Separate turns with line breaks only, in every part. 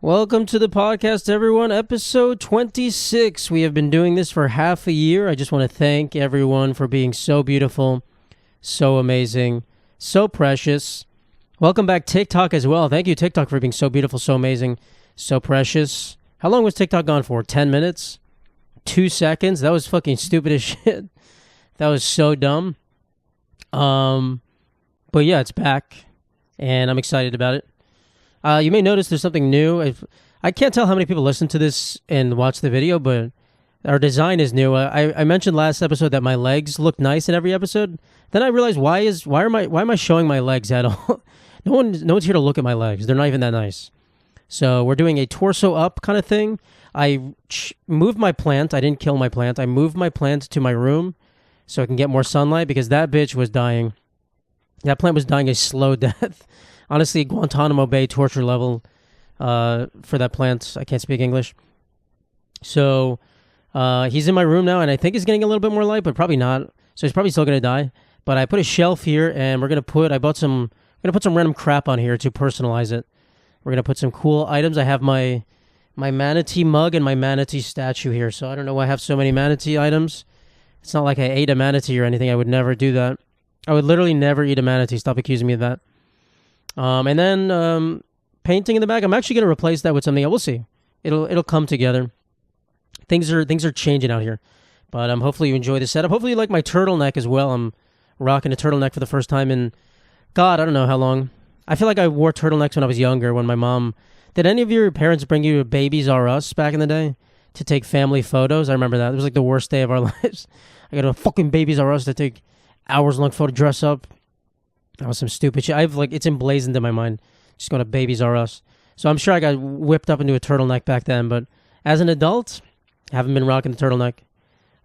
Welcome to the podcast, everyone. Episode 26. We have been doing this for half a year. I just want to thank everyone for being so beautiful, so amazing, so precious. Welcome back, TikTok, as well. Thank you, TikTok, for being so beautiful, so amazing, so precious. How long was TikTok gone for? 10 minutes? 2 seconds? That was fucking stupid as shit. That was so dumb. But yeah, it's back, and I'm excited about it. You may notice there's something new. I can't tell how many people listen to this and watch the video, but our design is new. I mentioned last episode that my legs look nice in every episode. Then I realized why am I showing my legs at all? No one's here to look at my legs. They're not even that nice. So we're doing a torso up kind of thing. I moved my plant. I didn't kill my plant. I moved my plant to my room so I can get more sunlight because that bitch was dying. That plant was dying a slow death. Honestly, Guantanamo Bay torture level for that plant. I can't speak English. So he's in my room now, and I think he's getting a little bit more light, but probably not. So he's probably still going to die. But I put a shelf here, and I put some random crap on here to personalize it. We're going to put some cool items. I have my manatee mug and my manatee statue here. So I don't know why I have so many manatee items. It's not like I ate a manatee or anything. I would never do that. I would literally never eat a manatee. Stop accusing me of that. And then painting in the back. I'm actually going to replace that with something else. We'll see. It'll come together. Things are changing out here, but hopefully you enjoy the setup. Hopefully you like my turtleneck as well. I'm rocking a turtleneck for the first time in God, I don't know how long. I feel like I wore turtlenecks when I was younger. When my mom, did any of your parents bring you to Babies R Us back in the day to take family photos? I remember that. It was like the worst day of our lives. I got a fucking Babies R Us to take hours-long photo, dress up. That was some stupid shit. It's emblazoned in my mind. Just going to Babies R Us. So I'm sure I got whipped up into a turtleneck back then. But as an adult, I haven't been rocking the turtleneck.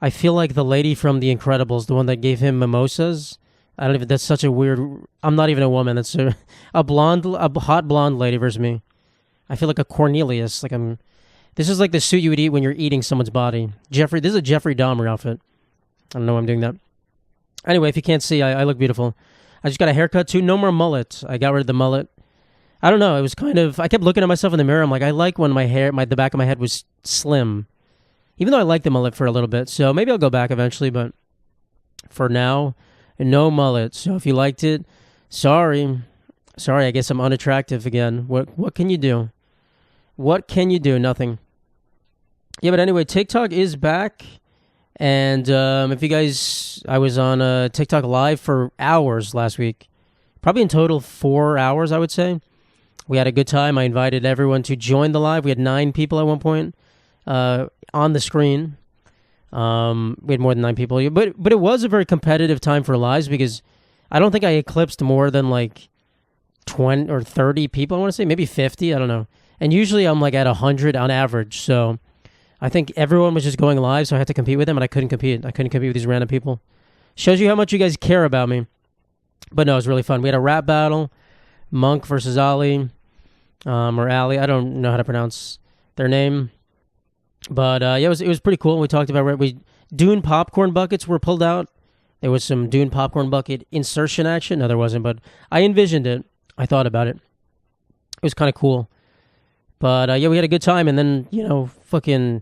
I feel like the lady from The Incredibles, the one that gave him mimosas. That's such a weird. I'm not even a woman. That's a hot blonde lady versus me. I feel like a Cornelius. This is like the suit you would eat when you're eating someone's body. This is a Jeffrey Dahmer outfit. I don't know why I'm doing that. Anyway, if you can't see, I look beautiful. I just got a haircut too. No more mullet. I got rid of the mullet. I don't know. It was I kept looking at myself in the mirror. I'm like, I like when the back of my head was slim. Even though I liked the mullet for a little bit. So maybe I'll go back eventually. But for now, no mullet. So if you liked it, sorry. I guess I'm unattractive again. What can you do? What can you do? Nothing. Yeah, but anyway, TikTok is back. And if you guys, I was on TikTok live for hours last week. Probably in total 4 hours, I would say. We had a good time. I invited everyone to join the live. We had 9 people at one point on the screen. We had more than 9 people. But it was a very competitive time for lives because I don't think I eclipsed more than like 20 or 30 people, I want to say. Maybe 50, I don't know. And usually I'm like at 100 on average, so I think everyone was just going live, so I had to compete with them, and I couldn't compete. I couldn't compete with these random people. Shows you how much you guys care about me. But no, it was really fun. We had a rap battle, Monk versus Ali, or Ali. I don't know how to pronounce their name. But yeah, it was pretty cool. We talked about Dune popcorn buckets were pulled out. There was some Dune popcorn bucket insertion action. No, there wasn't, but I envisioned it. I thought about it. It was kind of cool. But yeah, we had a good time, and then, fucking...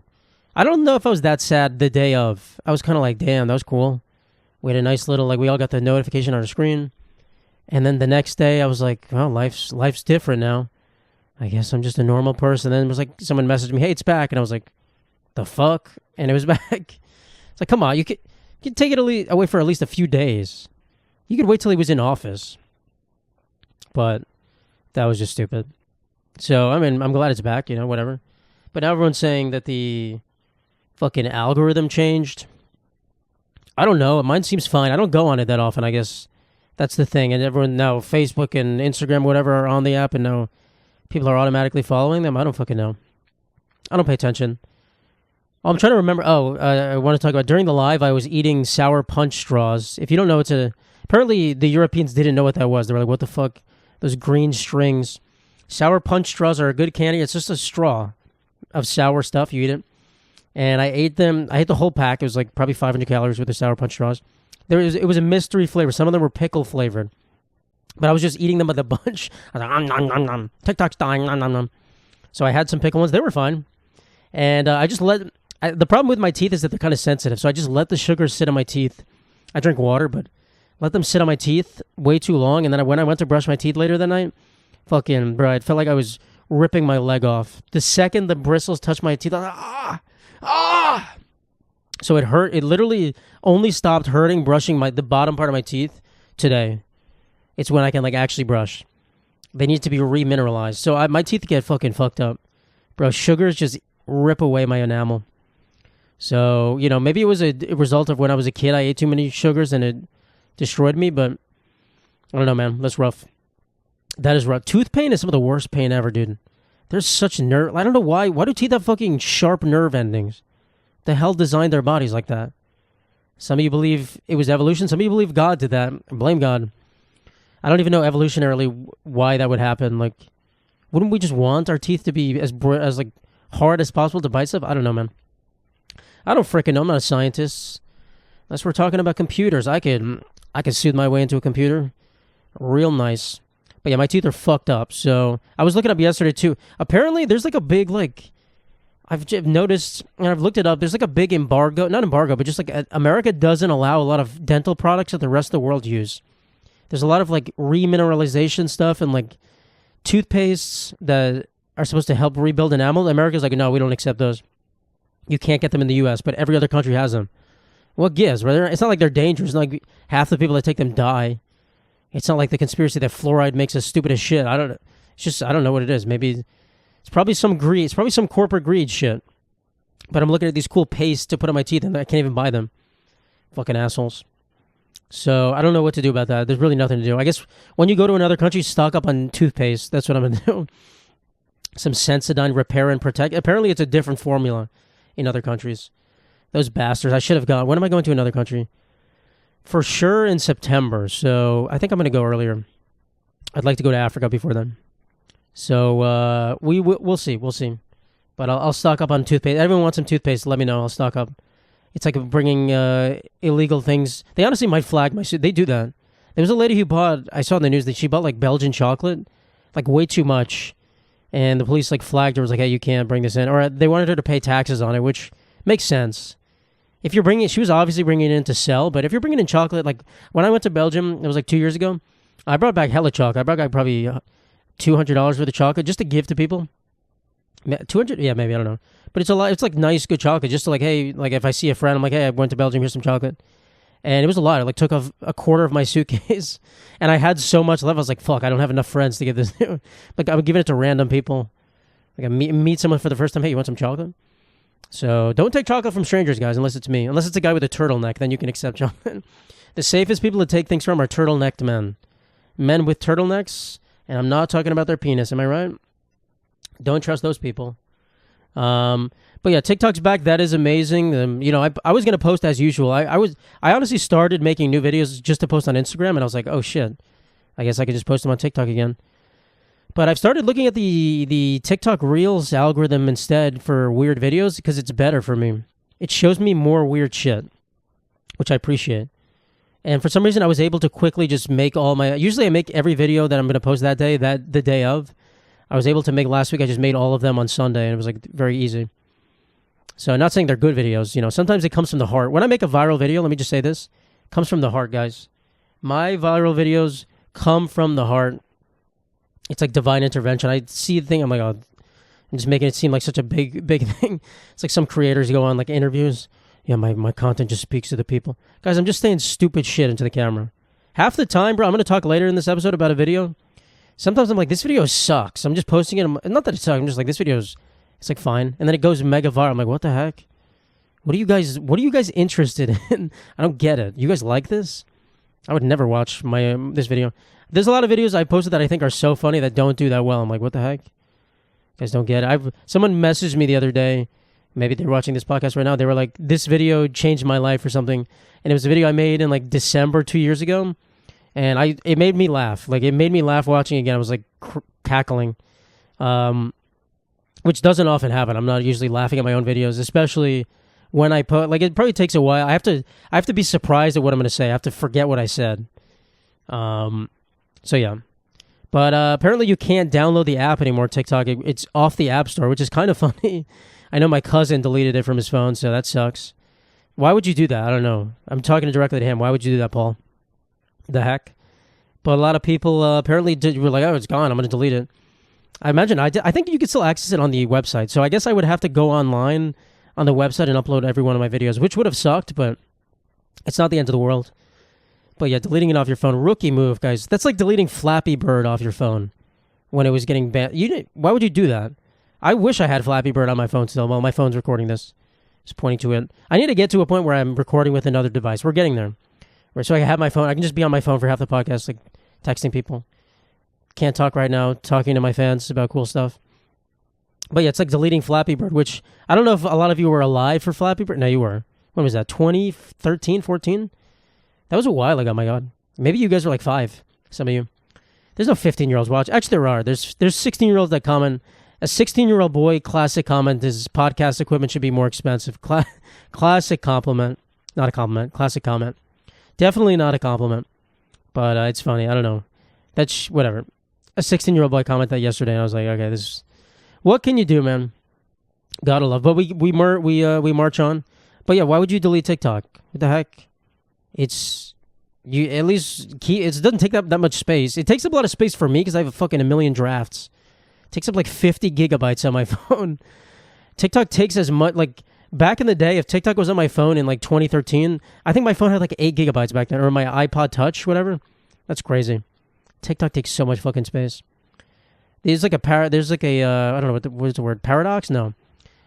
I don't know if I was that sad the day of. I was kind of like, damn, that was cool. We had a nice little, we all got the notification on our screen. And then the next day, I was like, well, life's different now. I guess I'm just a normal person. Then it was like, someone messaged me, hey, it's back. And I was like, the fuck? And it was back. It's like, come on, you could take it away for at least a few days. You could wait till he was in office. But that was just stupid. So, I mean, I'm glad it's back, whatever. But now everyone's saying that the fucking algorithm changed. I don't know. Mine seems fine. I don't go on it that often, I guess. That's the thing. And everyone now, Facebook and Instagram, whatever, are on the app, and now people are automatically following them. I don't fucking know. I don't pay attention. I'm trying to remember. I want to talk about during the live, I was eating sour punch straws. If you don't know, apparently the Europeans didn't know what that was. They were like, what the fuck? Those green strings. Sour punch straws are a good candy. It's just a straw of sour stuff. You eat it. And I ate them. I ate the whole pack. It was like probably 500 calories with the sour punch straws. It was a mystery flavor. Some of them were pickle flavored. But I was just eating them by the bunch. I was like, nom, nom, nom, nom. TikTok's dying, nom, nom, nom. So I had some pickled ones. They were fine. And I just the problem with my teeth is that they're kind of sensitive. So I just let the sugars sit on my teeth. I drink water, but let them sit on my teeth way too long. And then when I went to brush my teeth later that night, fucking, bro, it felt like I was ripping my leg off. The second the bristles touched my teeth, I was like, ah! So it hurt. It literally only stopped hurting brushing the bottom part of my teeth today. It's when I can like actually brush. They need to be remineralized. So my teeth get fucking fucked up. Bro, sugars just rip away my enamel. So, maybe it was a result of when I was a kid, I ate too many sugars and it destroyed me, but I don't know, man. That's rough. That is rough. Tooth pain is some of the worst pain ever, dude. There's such nerve. I don't know why. Why do teeth have fucking sharp nerve endings? The hell designed their bodies like that? Some of you believe it was evolution. Some of you believe God did that. Blame God. I don't even know evolutionarily why that would happen. Like, wouldn't we just want our teeth to be as like hard as possible to bite stuff? I don't know, man. I don't freaking know. I'm not a scientist. Unless we're talking about computers, I could soothe my way into a computer, real nice. But yeah, my teeth are fucked up. So I was looking up yesterday too. Apparently, there's like a big I've noticed and I've looked it up. There's like a big embargo, not embargo, but just like America doesn't allow a lot of dental products that the rest of the world use. There's a lot of like remineralization stuff and like toothpastes that are supposed to help rebuild enamel. America's like, no, we don't accept those. You can't get them in the U.S., but every other country has them. What gives, brother? It's not like they're dangerous. It's not like half the people that take them die. It's not like the conspiracy that fluoride makes us stupid as shit. I don't know what it is. Maybe it's probably some greed. It's probably some corporate greed shit. But I'm looking at these cool pastes to put on my teeth and I can't even buy them. Fucking assholes. So I don't know what to do about that. There's really nothing to do. I guess when you go to another country, stock up on toothpaste. That's what I'm going to do. Some Sensodyne Repair and Protect. Apparently it's a different formula in other countries. Those bastards. I should have gone. When am I going to another country? For sure in September. So I think I'm going to go earlier. I'd like to go to Africa before then. So we'll see. We'll see. But I'll stock up on toothpaste. Everyone wants some toothpaste. Let me know. I'll stock up. It's like bringing illegal things. They honestly might flag my suit. They do that. There was a lady who I saw in the news that she bought like Belgian chocolate, like way too much. And the police like flagged her, was like, hey, you can't bring this in. Or they wanted her to pay taxes on it, which makes sense. If you're bringing it, she was obviously bringing it in to sell, but if you're bringing in chocolate, like when I went to Belgium, it was like 2 years ago, I brought back hella chocolate. I brought back probably $200 worth of chocolate just to give to people. 200? Yeah, maybe, I don't know. But it's a lot. It's like nice, good chocolate. Just to like, hey, like if I see a friend, I'm like, hey, I went to Belgium, here's some chocolate. And it was a lot. I like took off a quarter of my suitcase, and I had so much left. I was like, fuck, I don't have enough friends to give this. Like I would give it to random people. Like I meet someone for the first time. Hey, you want some chocolate? So don't take chocolate from strangers, guys, unless it's me. Unless it's a guy with a turtleneck, then you can accept chocolate. The safest people to take things from are turtlenecked men. Men with turtlenecks, and I'm not talking about their penis. Am I right? Don't trust those people. But yeah, TikTok's back. That is amazing. I was going to post as usual. I honestly started making new videos just to post on Instagram, and I was like, oh shit, I guess I could just post them on TikTok again. But I've started looking at the TikTok Reels algorithm instead for weird videos because it's better for me. It shows me more weird shit, which I appreciate. And for some reason, I was able to quickly just make usually I make every video that I'm going to post that day, the day of. I was able to make last week. I just made all of them on Sunday, and it was like very easy. So I'm not saying they're good videos. Sometimes it comes from the heart. When I make a viral video, let me just say this, it comes from the heart, guys. My viral videos come from the heart. It's like divine intervention. I see the thing, I'm like, oh, I'm just making it seem like such a big thing. It's like some creators go on like interviews. Yeah, my content just speaks to the people. Guys, I'm just saying stupid shit into the camera. Half the time, bro, I'm going to talk later in this episode about a video. Sometimes I'm like, this video sucks. I'm just posting it. Not that it sucks. I'm just like, this video's, it's like fine. And then it goes mega viral. I'm like, what the heck? What are you guys interested in? I don't get it. You guys like this? I would never watch this video. There's a lot of videos I posted that I think are so funny that don't do that well. I'm like, what the heck? You guys don't get it. Someone messaged me the other day. Maybe they're watching this podcast right now. They were like, this video changed my life or something. And it was a video I made in like December 2 years ago. And it made me laugh. Like, it made me laugh watching it again. I was like cackling, which doesn't often happen. I'm not usually laughing at my own videos, especially when I put, like, it probably takes a while. I have to be surprised at what I'm going to say. I have to forget what I said. So yeah, But apparently you can't download the app anymore, TikTok. It's off the App Store, which is kind of funny. I know my cousin deleted it from his phone, so that sucks. Why would you do that? I don't know. I'm talking directly to him. Why would you do that, Paul? The heck? But a lot of people apparently were like, oh, it's gone. I'm going to delete it. I imagine I think you could still access it on the website. So I guess I would have to go online on the website and upload every one of my videos, which would have sucked, but it's not the end of the world. But yeah, deleting it off your phone, rookie move, guys. That's like deleting Flappy Bird off your phone when it was getting banned. Why would you do that? I wish I had Flappy Bird on my phone still. Well, my phone's recording this. It's pointing to it. I need to get to a point where I'm recording with another device. We're getting there. So I have my phone. I can just be on my phone for half the podcast, like texting people. Can't talk right now, talking to my fans about cool stuff. But yeah, it's like deleting Flappy Bird, which I don't know if a lot of you were alive for Flappy Bird. No, you were. When was that? 2013, 14? That was a while ago, my God. Maybe you guys were like 5, some of you. There's no 15-year-olds watch. Actually, there are. There's 16-year-olds that comment. A 16-year-old boy classic comment is podcast equipment should be more expensive. Classic compliment. Not a compliment. Classic comment. Definitely not a compliment. But it's funny. I don't know. That's whatever. A 16-year-old boy commented that yesterday, and I was like, okay, this is... What can you do, man? Gotta love. But we march on. But yeah, why would you delete TikTok? What the heck? It's... You at least... It doesn't take that much space. It takes up a lot of space for me because I have a million drafts. It takes up like 50 gigabytes on my phone. TikTok takes as much... Like, back in the day, if TikTok was on my phone in like 2013, I think my phone had like 8 gigabytes back then, or my iPod Touch, whatever. That's crazy. TikTok takes so much fucking space. There's like I don't know what is the word, paradox? No.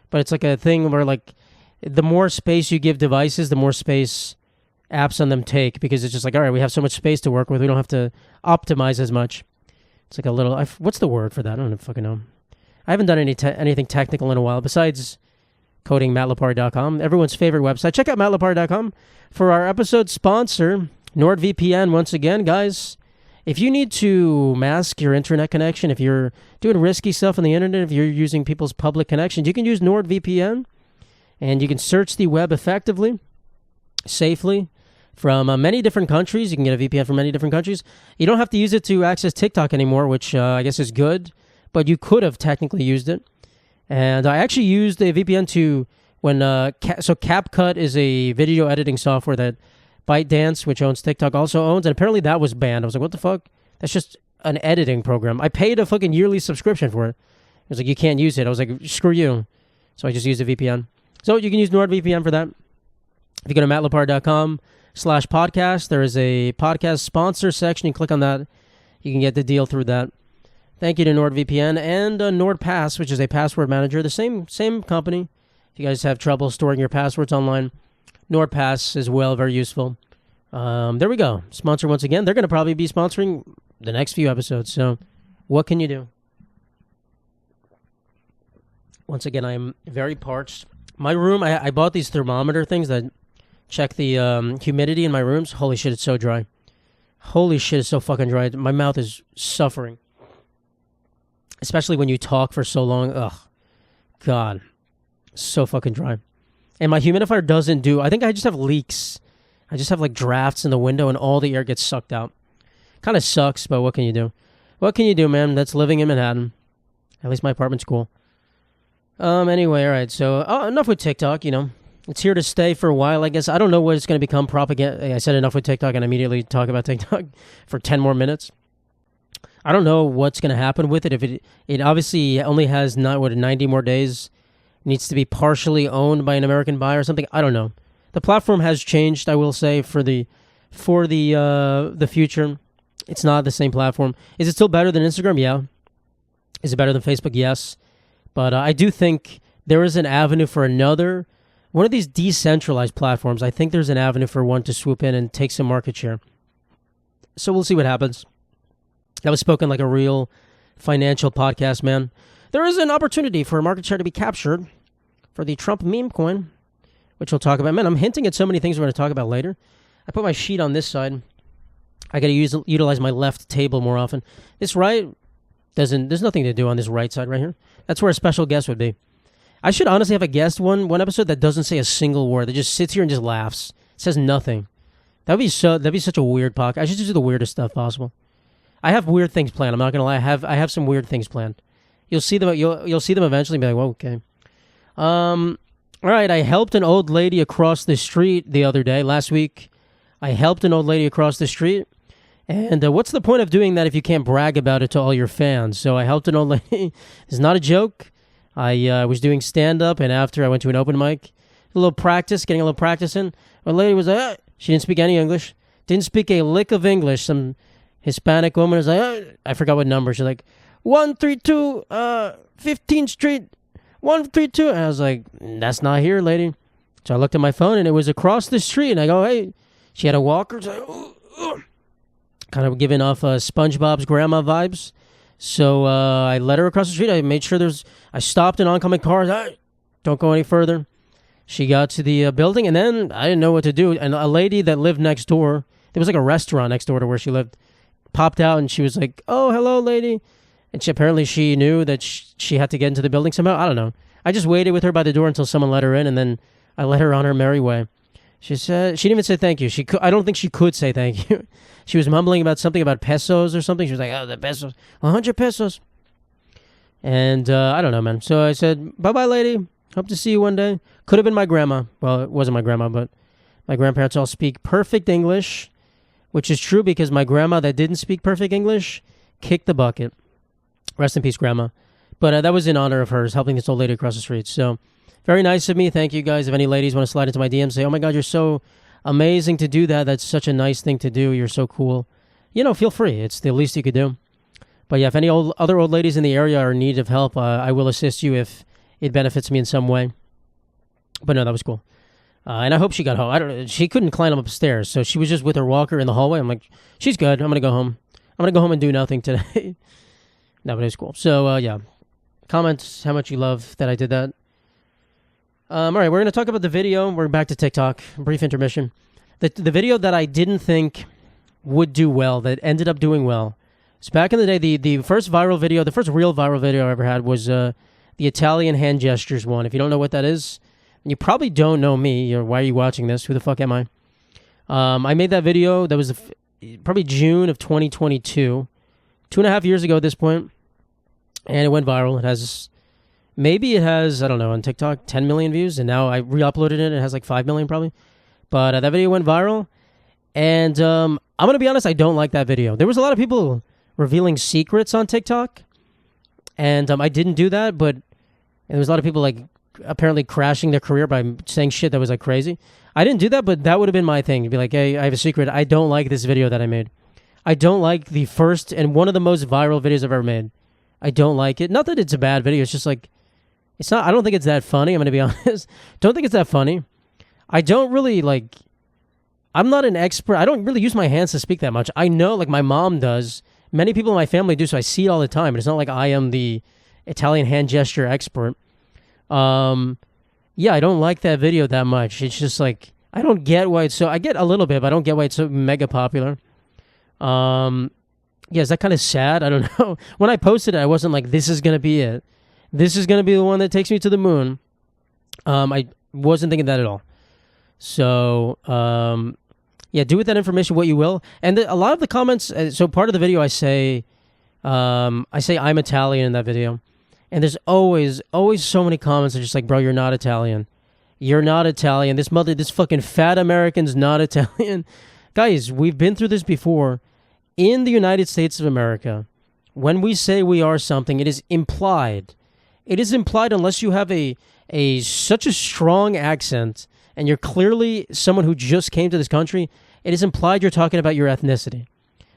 But it's like a thing where like the more space you give devices, the more space apps on them take, because it's just like, all right, we have so much space to work with, we don't have to optimize as much. It's like a little, what's the word for that? I don't fucking know. I haven't done anything technical in a while besides coding mattlipari.com, everyone's favorite website. Check out mattlipari.com for our episode sponsor, NordVPN. Once again, guys, if you need to mask your internet connection, if you're doing risky stuff on the internet, if you're using people's public connections, you can use NordVPN, and you can search the web effectively, safely, from many different countries. You can get a VPN from many different countries. You don't have to use it to access TikTok anymore, which I guess is good, but you could have technically used it. And I actually used a VPN to when so CapCut is a video editing software that ByteDance, which owns TikTok, also owns, and apparently that was banned. I was like, what the fuck? That's just an editing program. I paid a fucking yearly subscription for it. It was like, you can't use it. I was like, screw you. So I just used a VPN. So you can use NordVPN for that. If you go to mattlipari.com/podcast, there is a podcast sponsor section. You click on that. You can get the deal through that. Thank you to NordVPN and NordPass, which is a password manager. The same company. If you guys have trouble storing your passwords online, NordPass as well, very useful. There we go. Sponsor once again. They're going to probably be sponsoring the next few episodes. So what can you do? Once again, I'm very parched. My room, I bought these thermometer things that check the humidity in my rooms. Holy shit, it's so dry. Holy shit, it's so fucking dry. My mouth is suffering. Especially when you talk for so long. Ugh. God. So fucking dry. And my humidifier doesn't do... I think I just have leaks. I just have like drafts in the window and all the air gets sucked out. Kind of sucks, but what can you do? What can you do, man? That's living in Manhattan. At least my apartment's cool. Anyway, all right. So enough with TikTok, you know. It's here to stay for a while, I guess. I don't know what it's going to become. Propaganda. I said enough with TikTok and immediately talk about TikTok for 10 more minutes. I don't know what's going to happen with it. If it obviously only has 90 more days, needs to be partially owned by an American buyer or something. I don't know. The platform has changed, I will say, for the future. It's not the same platform. Is it still better than Instagram? Yeah. Is it better than Facebook? Yes. But I do think there is an avenue for one of these decentralized platforms. I think there's an avenue for one to swoop in and take some market share. So we'll see what happens. That was spoken like a real financial podcast, man. There is an opportunity for a market share to be captured for the Trump meme coin, which we'll talk about. Man, I'm hinting at so many things we're going to talk about later. I put my sheet on this side. I got to utilize my left table more often. This right there's nothing to do on this right side right here. That's where a special guest would be. I should honestly have a guest one episode that doesn't say a single word. That just sits here and just laughs. Says nothing. That'd be such a weird podcast. I should just do the weirdest stuff possible. I have weird things planned. I'm not gonna lie. I have some weird things planned. You'll see them. You'll see them eventually. And be like, well, okay. All right. I helped an old lady across the street the other day. Last week, I helped an old lady across the street. And what's the point of doing that if you can't brag about it to all your fans? So I helped an old lady. It's not a joke. I was doing stand-up, and after I went to an open mic, getting a little practice in. A lady was like, she didn't speak any English. Didn't speak a lick of English. Some Hispanic woman was like, I forgot what number. She's like, 132, 15th Street, 132. And I was like, that's not here, lady. So I looked at my phone, and it was across the street. And I go, hey. She had a walker. So kind of giving off SpongeBob's grandma vibes. So I led her across the street. I made sure I stopped an oncoming car. Don't go any further. She got to the building, and then I didn't know what to do. And a lady that lived next door, there was like a restaurant next door to where she lived, popped out, and she was like, oh, hello, lady. And she knew that she had to get into the building somehow. I don't know. I just waited with her by the door until someone let her in, and then I let her on her merry way. She said she didn't even say thank you. I don't think she could say thank you. She was mumbling about something about pesos or something. She was like, oh, the pesos, 100 pesos. And I don't know, man. So I said, bye-bye, lady. Hope to see you one day. Could have been my grandma. Well, it wasn't my grandma, but my grandparents all speak perfect English, which is true because my grandma that didn't speak perfect English kicked the bucket. Rest in peace, grandma. But that was in honor of hers, helping this old lady across the street. So very nice of me. Thank you, guys. If any ladies want to slide into my DMs, say, oh, my God, you're so amazing to do that. That's such a nice thing to do. You're so cool. Feel free. It's the least you could do. But yeah, if any other old ladies in the area are in need of help, I will assist you if it benefits me in some way. But no, that was cool. And I hope she got home. She couldn't climb upstairs, so she was just with her walker in the hallway. I'm like, she's good. I'm going to go home. I'm going to go home and do nothing today. No, but it was cool. So, yeah. Comment how much you love that I did that. All right, we're going to talk about the video. We're back to TikTok. Brief intermission. The video that I didn't think would do well, that ended up doing well. So back in the day, the first viral video, the first real viral video I ever had was the Italian hand gestures one. If you don't know what that is, you probably don't know me. Or why are you watching this? Who the fuck am I? I made that video. That was probably June of 2022. 2.5 years ago at this point. And it went viral. Maybe it has, I don't know, on TikTok, 10 million views. And now I re-uploaded it. It has like 5 million probably. But that video went viral. And I'm going to be honest, I don't like that video. There was a lot of people revealing secrets on TikTok. And I didn't do that. But there was a lot of people like apparently crashing their career by saying shit that was like crazy. I didn't do that, but that would have been my thing. To be like, hey, I have a secret. I don't like this video that I made. I don't like the first and one of the most viral videos I've ever made. I don't like it. Not that it's a bad video. It's just like, it's not, I don't think it's that funny. I'm going to be honest. Don't think it's that funny. I don't really like, I'm not an expert. I don't really use my hands to speak that much. I know like my mom does. Many people in my family do, so I see it all the time. But it's not like I am the Italian hand gesture expert. Yeah, I don't like that video that much. It's just like, I don't get why it's so, I get a little bit, but I don't get why it's so mega popular. Yeah, is that kind of sad? I don't know. When I posted it, I wasn't like, this is going to be it. This is going to be the one that takes me to the moon. I wasn't thinking that at all. So, yeah, do with that information what you will. And a lot of the comments, so part of the video I say I'm Italian in that video. And there's always so many comments that are just like, bro, you're not Italian. You're not Italian. This fucking fat American's not Italian. Guys, we've been through this before. In the United States of America, when we say we are something, it is implied. It is implied unless you have such a strong accent and you're clearly someone who just came to this country, it is implied you're talking about your ethnicity.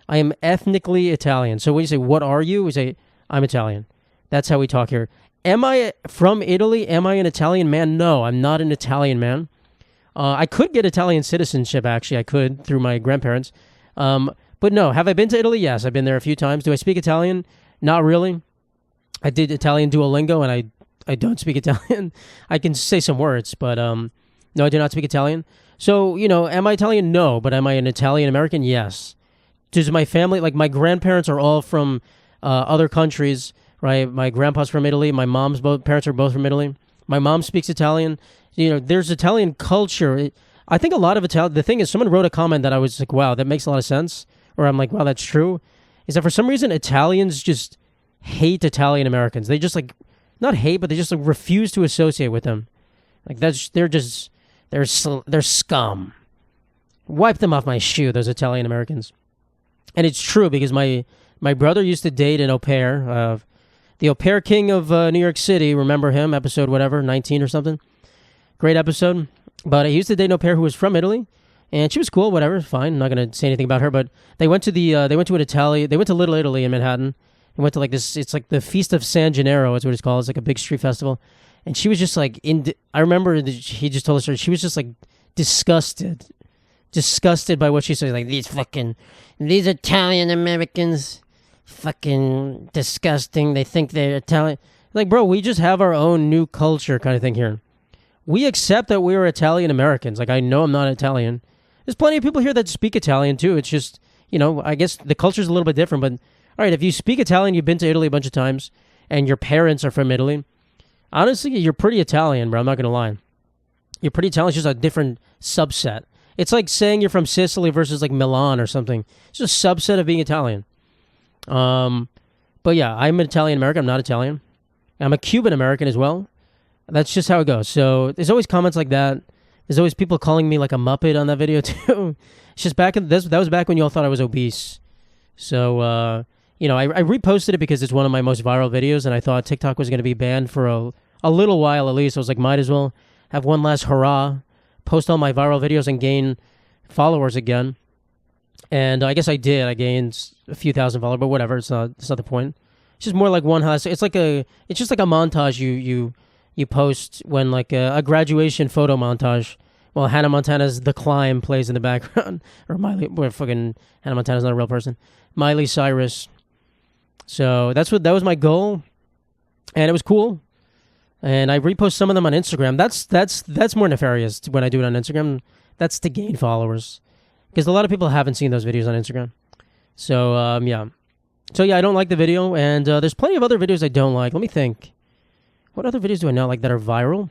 I am ethnically Italian. So when you say, what are you? We say, I'm Italian. That's how we talk here. Am I from Italy? Am I an Italian man? No, I'm not an Italian man. I could get Italian citizenship, actually. I could, through my grandparents. But no, have I been to Italy? Yes, I've been there a few times. Do I speak Italian? Not really. I did Italian Duolingo, and I don't speak Italian. I can say some words, but no, I do not speak Italian. So, am I Italian? No, but am I an Italian American? Yes. Does my family, like my grandparents are all from other countries, right? My grandpa's from Italy. My mom's parents are both from Italy. My mom speaks Italian. There's Italian culture. I think a lot of Italian, the thing is, someone wrote a comment that I was like, wow, that makes a lot of sense. Or I'm like, wow, that's true. is that for some reason Italians just hate Italian Americans. They just like, not hate, but they just like refuse to associate with them. Like they're scum. Wipe them off my shoe, those Italian Americans. And it's true because my brother used to date an au pair, the au pair king of New York City. Remember him? Episode whatever, 19 or something. Great episode. But he used to date an au pair who was from Italy, and she was cool. Whatever, fine. I'm not gonna say anything about her. But they went to Little Italy in Manhattan. They went to like this. It's like the Feast of San Gennaro. Is what it's called. It's like a big street festival. And she was just like I remember he just told us she was just like disgusted by what she said. Like these Italian Americans, fucking disgusting. They think they're Italian. Like, bro, we just have our own new culture kind of thing here. We accept that we are Italian Americans. Like, I know I'm not Italian. There's plenty of people here that speak Italian too. It's just, I guess the culture's a little bit different. But all right, if you speak Italian, you've been to Italy a bunch of times, and your parents are from Italy. Honestly, you're pretty Italian, bro. I'm not going to lie. You're pretty Italian. It's just a different subset. It's like saying you're from Sicily versus like Milan or something. It's just a subset of being Italian. But yeah, I'm an Italian American. I'm not Italian. I'm a Cuban American as well. That's just how it goes. So there's always comments like that. There's always people calling me like a Muppet on that video too. It's just that was back when you all thought I was obese. So, I reposted it because it's one of my most viral videos, and I thought TikTok was going to be banned for a little while at least. I was like, might as well have one last hurrah, post all my viral videos and gain followers again. And I guess I did. I gained a few thousand followers, but whatever. It's not the point. It's just more like one has. It's just like a montage you post when like a graduation photo montage. Well, Hannah Montana's The Climb plays in the background, or fucking Hannah Montana's not a real person. Miley Cyrus. So that was my goal, and it was cool. And I repost some of them on Instagram. That's more nefarious when I do it on Instagram. That's to gain followers, because a lot of people haven't seen those videos on Instagram. So yeah. So yeah, I don't like the video, and there's plenty of other videos I don't like. Let me think. What other videos do I not like that are viral?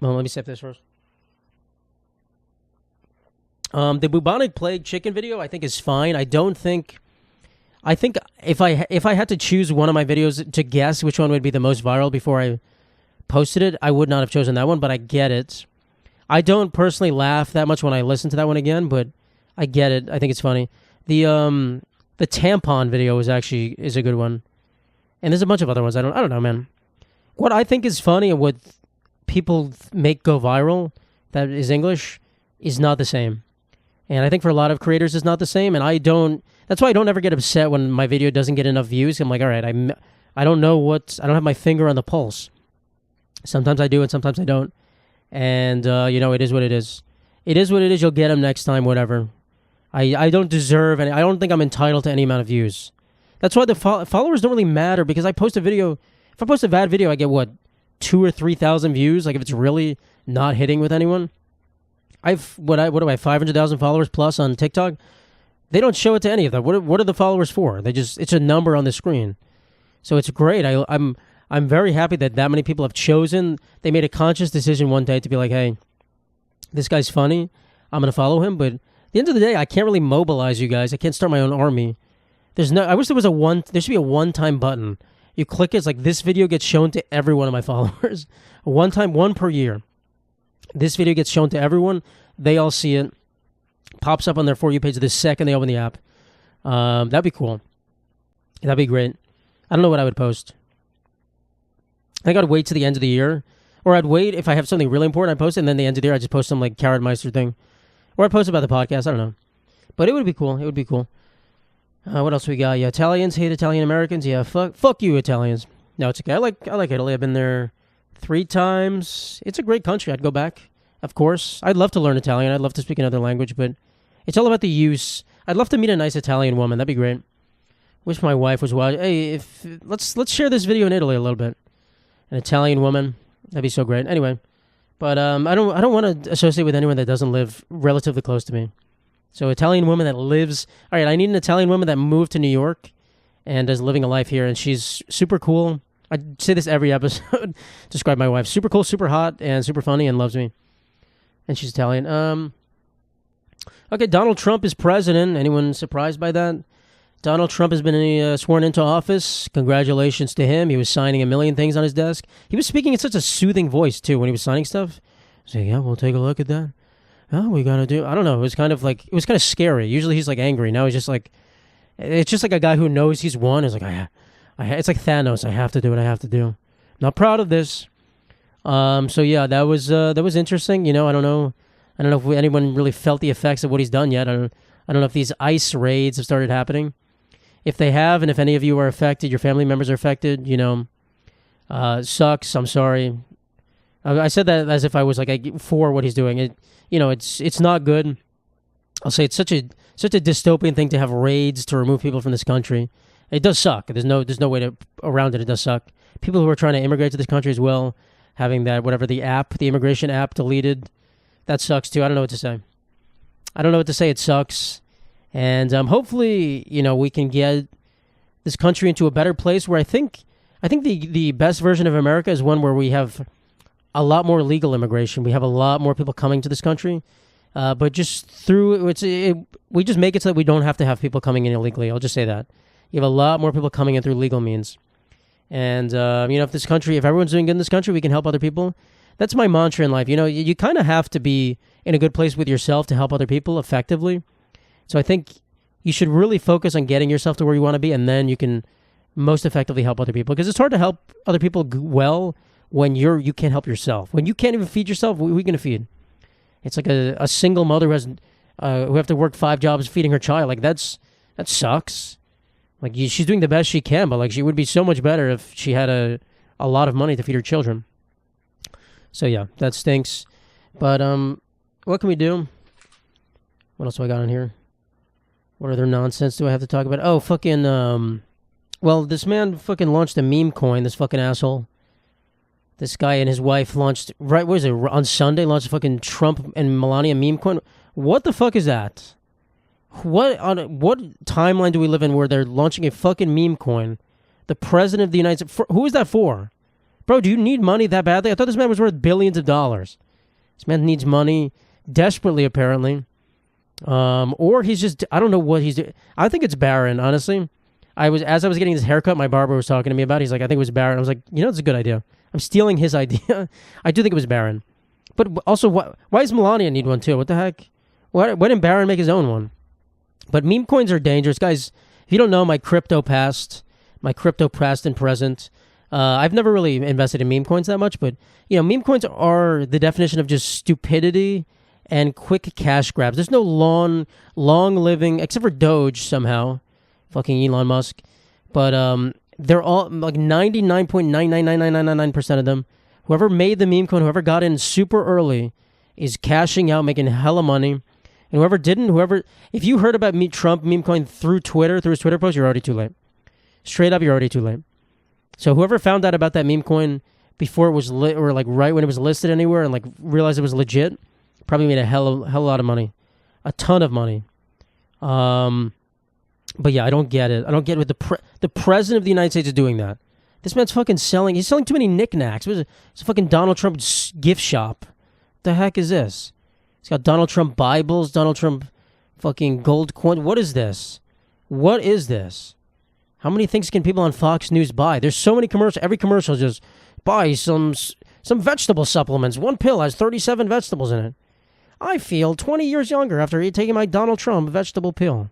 Well, let me save this first. The bubonic plague chicken video I think is fine. I think if I had to choose one of my videos to guess which one would be the most viral before I posted it, I would not have chosen that one, but I get it. I don't personally laugh that much when I listen to that one again, but I get it. I think it's funny. The tampon video is a good one. And there's a bunch of other ones. I don't know, man. What I think is funny and what people make go viral that is English is not the same. And I think for a lot of creators it's not the same, and that's why I don't ever get upset when my video doesn't get enough views. I'm like, all right, I don't have my finger on the pulse. Sometimes I do and sometimes I don't. And, it is what it is. It is what it is. You'll get them next time, whatever. I don't deserve any. I don't think I'm entitled to any amount of views. That's why the followers don't really matter, because I post a video. If I post a bad video, I get, 2,000 or 3,000 views? Like, if it's really not hitting with anyone? What do I have, 500,000 followers plus on TikTok? They don't show it to any of them. What are the followers for? It's a number on the screen. So it's great. I'm very happy that many people have chosen. They made a conscious decision one day to be like, hey, this guy's funny. I'm going to follow him. But at the end of the day, I can't really mobilize you guys. I can't start my own army. I wish there should be a one-time button. You click it, it's like this video gets shown to every one of my followers. One per year. This video gets shown to everyone. They all see it. Pops up on their For You page the second they open the app. That'd be cool. That'd be great. I don't know what I would post. I think I'd wait to the end of the year. Or I'd wait if I have something really important, I'd post it, and then the end of the year, I'd just post some like Carrot Meister thing. Or I'd post about the podcast, I don't know. But it would be cool. It would be cool. What else we got? Yeah, Italians hate Italian Americans. Yeah, fuck you, Italians. No, it's okay. I like Italy. I've been there 3 times. It's a great country. I'd go back, of course. I'd love to learn Italian. I'd love to speak another language, but it's all about the use. I'd love to meet a nice Italian woman. That'd be great. Wish my wife was watching. Hey, let's share this video in Italy a little bit. An Italian woman. That'd be so great. Anyway, but I don't want to associate with anyone that doesn't live relatively close to me. So Italian woman that lives... All right, I need an Italian woman that moved to New York and is living a life here, and she's super cool. I say this every episode. Describe my wife. Super cool, super hot, and super funny, and loves me. And she's Italian. Okay, Donald Trump is president. Anyone surprised by that? Donald Trump has been sworn into office. Congratulations to him. He was signing a million things on his desk. He was speaking in such a soothing voice, too, when he was signing stuff. Saying, yeah, we'll take a look at that. Oh, we got to do... I don't know. It was kind of scary. Usually he's like angry. Now he's just like... It's just like a guy who knows he's won. It's like, it's like Thanos. I have to do what I have to do. Not proud of this. So yeah, that was interesting. I don't know if anyone really felt the effects of what he's done yet. I don't know if these ICE raids have started happening. If they have, and if any of you are affected, your family members are affected, sucks. I'm sorry. I said that as if I was like for what he's doing. It's not good. I'll say it's such a dystopian thing to have raids to remove people from this country. It does suck. There's no way around it. It does suck. People who are trying to immigrate to this country as well, having that the immigration app deleted, that sucks too. I don't know what to say. It sucks. And hopefully, we can get this country into a better place where I think the best version of America is one where we have a lot more legal immigration. We have a lot more people coming to this country. But just we just make it so that we don't have to have people coming in illegally. I'll just say that. You have a lot more people coming in through legal means. And, if everyone's doing good in this country, we can help other people. That's my mantra in life. You kind of have to be in a good place with yourself to help other people effectively. So I think you should really focus on getting yourself to where you want to be, and then you can most effectively help other people. Because it's hard to help other people well when you can't help yourself. When you can't even feed yourself, who are you going to feed? It's like a single mother who have to work 5 jobs feeding her child. Like that sucks. Like she's doing the best she can, but like she would be so much better if she had a lot of money to feed her children. So yeah, that stinks. But what can we do? What else do I got on here? What other nonsense do I have to talk about? Oh, fucking this man fucking launched a meme coin, this fucking asshole. This guy and his wife launched, on Sunday, launched a fucking Trump and Melania meme coin. What the fuck is that? What timeline do we live in where they're launching a fucking meme coin? The president of the United States, who is that for? Bro, do you need money that badly? I thought this man was worth billions of dollars. This man needs money desperately, apparently. Or he's just, I don't know what he's doing. I think it's barren, honestly. As I was getting this haircut, my barber was talking to me about it. He's like, I think it was barren. I was like, it's a good idea. I'm stealing his idea. I do think it was barren. But also, why does Melania need one too? What the heck? Why didn't Barron make his own one? But meme coins are dangerous. Guys, if you don't know my crypto past and present, I've never really invested in meme coins that much, but meme coins are the definition of just stupidity and quick cash grabs. There's no long living, except for Doge somehow, fucking Elon Musk. But they're all like 99.99999% of them. Whoever made the meme coin, whoever got in super early, is cashing out, making hella money. And whoever didn't, if you heard about Trump meme coin through Twitter, through his Twitter post, you're already too late. Straight up, you're already too late. So whoever found out about that meme coin before it was lit, or like right when it was listed anywhere, and like realized it was legit, probably made a hell lot of money, a ton of money. But yeah, I don't get it. I don't get what the president of the United States is doing that. This man's fucking selling. He's selling too many knickknacks. It's a fucking Donald Trump gift shop. What the heck is this? It's got Donald Trump Bibles, Donald Trump fucking gold coin. What is this? What is this? How many things can people on Fox News buy? There's so many commercials. Every commercial is just buy some vegetable supplements. One pill has 37 vegetables in it. I feel 20 years younger after taking my Donald Trump vegetable pill.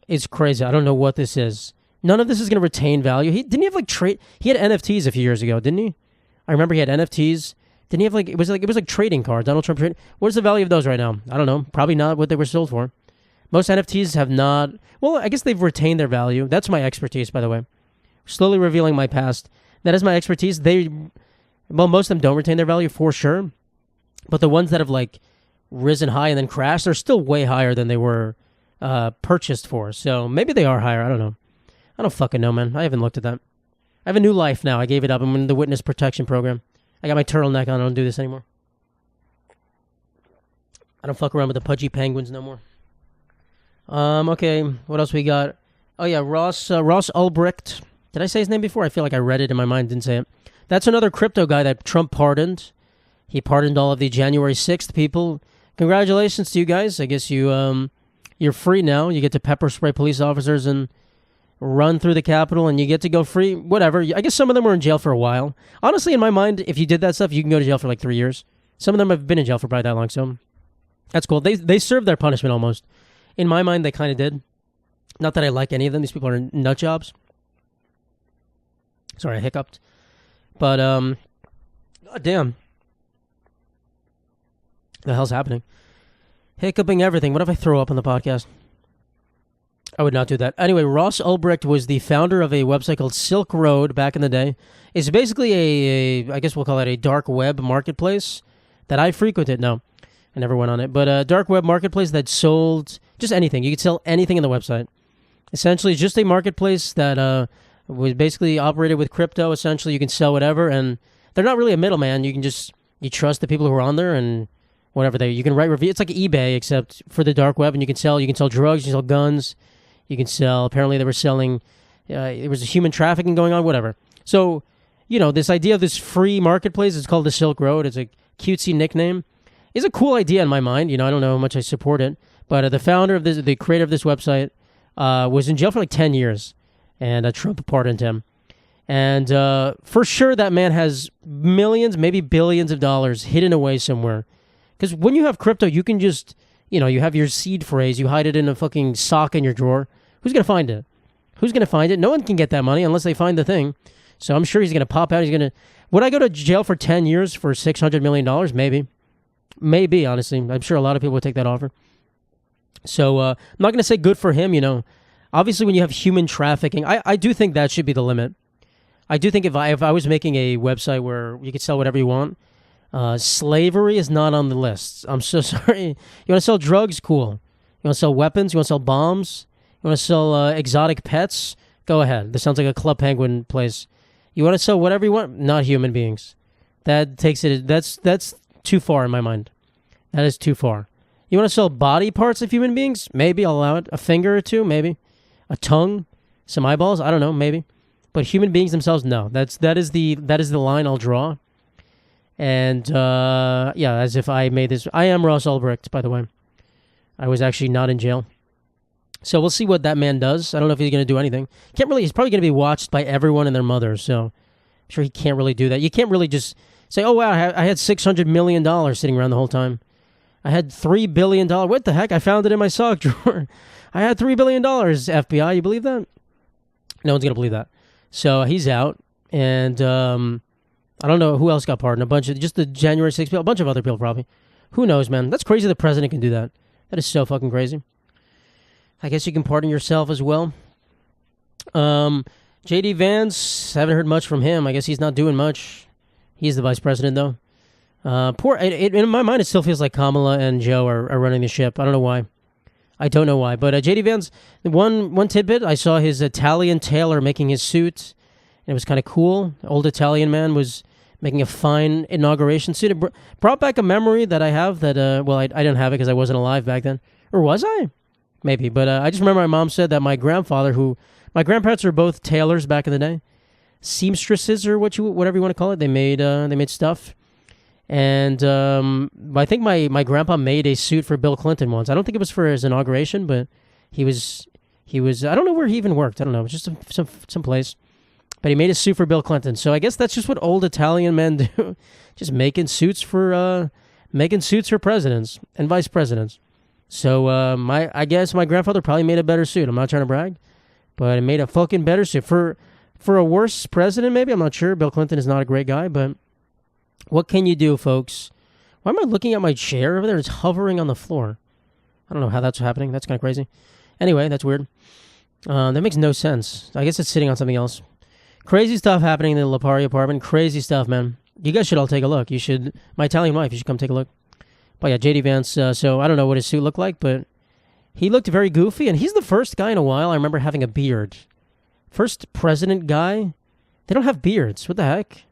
It's crazy. I don't know what this is. None of this is going to retain value. Didn't he have like trade? He had NFTs a few years ago, didn't he? I remember he had NFTs. Didn't he have like it was like trading cards? Donald Trump. What is the value of those right now? I don't know. Probably not what they were sold for. Most NFTs have not. Well, I guess they've retained their value. That's my expertise, by the way. Slowly revealing my past. That is my expertise. Most of them don't retain their value for sure, but the ones that have like risen high and then crashed are still way higher than they were purchased for. So maybe they are higher. I don't know. I don't fucking know, man. I haven't looked at that. I have a new life now. I gave it up. I'm in the witness protection program. I got my turtleneck on. I don't do this anymore. I don't fuck around with the pudgy penguins no more. Okay, what else we got? Oh yeah, Ross Ulbricht. Did I say his name before? I feel like I read it in my mind, didn't say it. That's another crypto guy that Trump pardoned. He pardoned all of the January 6th people. Congratulations to you guys. I guess you You're free now. You get to pepper spray police officers and run through the Capitol, and you get to go free. Whatever. I guess some of them were in jail for a while. Honestly, in my mind, if you did that stuff, you can go to jail for like 3 years. Some of them have been in jail for probably that long, so that's cool. They served their punishment almost. In my mind, they kind of did. Not that I like any of them. These people are nut jobs. Sorry, I hiccuped. But, God damn. The hell's happening? Hiccuping everything. What if I throw up on the podcast? I would not do that. Anyway, Ross Ulbricht was the founder of a website called Silk Road back in the day. It's basically I guess we'll call it a dark web marketplace that I frequented. No, I never went on it. But a dark web marketplace that sold just anything. You could sell anything on the website. Essentially, it's just a marketplace that was basically operated with crypto. Essentially, you can sell whatever, and they're not really a middleman. You trust the people who are on there, and whatever you can write reviews. It's like eBay, except for the dark web, and you can sell drugs, you can sell guns, you can sell, apparently they were selling, there was human trafficking going on, whatever. So, this idea of this free marketplace is called the Silk Road. It's a cutesy nickname. It's a cool idea in my mind. I don't know how much I support it, but the founder of this, the creator of this website, was in jail for like 10 years, and Trump pardoned him. And for sure that man has millions, maybe billions of dollars hidden away somewhere. Because when you have crypto, you can just, you have your seed phrase, you hide it in a fucking sock in your drawer. Who's going to find it? Who's going to find it? No one can get that money unless they find the thing. So I'm sure he's going to pop out. Would I go to jail for 10 years for $600 million? Maybe. Maybe, honestly. I'm sure a lot of people would take that offer. So I'm not going to say good for him, Obviously, when you have human trafficking, I do think that should be the limit. I do think if I was making a website where you could sell whatever you want, slavery is not on the list. I'm so sorry. You want to sell drugs? Cool. You want to sell weapons? You want to sell bombs? You want to sell exotic pets? Go ahead. This sounds like a Club Penguin place. You want to sell whatever you want? Not human beings. That takes it. That's too far in my mind. That is too far. You want to sell body parts of human beings? Maybe I'll allow it. A finger or two? Maybe. A tongue? Some eyeballs? I don't know. Maybe. But human beings themselves, no. That is the line I'll draw. And as if I made this. I am Ross Ulbricht, by the way. I was actually not in jail. So we'll see what that man does. I don't know if he's going to do anything. He's probably going to be watched by everyone and their mother. So I'm sure he can't really do that. You can't really just say, oh, wow, I had $600 million sitting around the whole time. I had $3 billion. What the heck? I found it in my sock drawer. I had $3 billion, FBI. You believe that? No one's going to believe that. So he's out. And I don't know who else got pardoned. Just the January 6th people. A bunch of other people probably. Who knows, man? That's crazy the president can do that. That is so fucking crazy. I guess you can pardon yourself as well. J.D. Vance, haven't heard much from him. I guess he's not doing much. He's the vice president, though. In my mind, it still feels like Kamala and Joe are running the ship. I don't know why. But J.D. Vance, one tidbit, I saw his Italian tailor making his suit, and it was kind of cool. The old Italian man was making a fine inauguration suit. It brought back a memory that I have that, I didn't have it because I wasn't alive back then. Or was I? Maybe. But I just remember my mom said that my grandparents were both tailors back in the day. Seamstresses or whatever you want to call it. They made stuff. And I think my grandpa made a suit for Bill Clinton once. I don't think it was for his inauguration, but he was. I don't know where he even worked. I don't know. It was just some place. But he made a suit for Bill Clinton. So I guess that's just what old Italian men do, just making suits for presidents and vice presidents. So I guess my grandfather probably made a better suit. I'm not trying to brag, but he made a fucking better suit for a worse president. Maybe, I'm not sure. Bill Clinton is not a great guy, but. What can you do, folks? Why am I looking at my chair over there? It's hovering on the floor. I don't know how that's happening. That's kind of crazy. Anyway, that's weird. That makes no sense. I guess it's sitting on something else. Crazy stuff happening in the Lipari apartment. Crazy stuff, man. You guys should all take a look. My Italian wife, you should come take a look. But yeah, J.D. Vance, so I don't know what his suit looked like, but he looked very goofy, and he's the first guy in a while I remember having a beard. First president guy. They don't have beards. What the heck?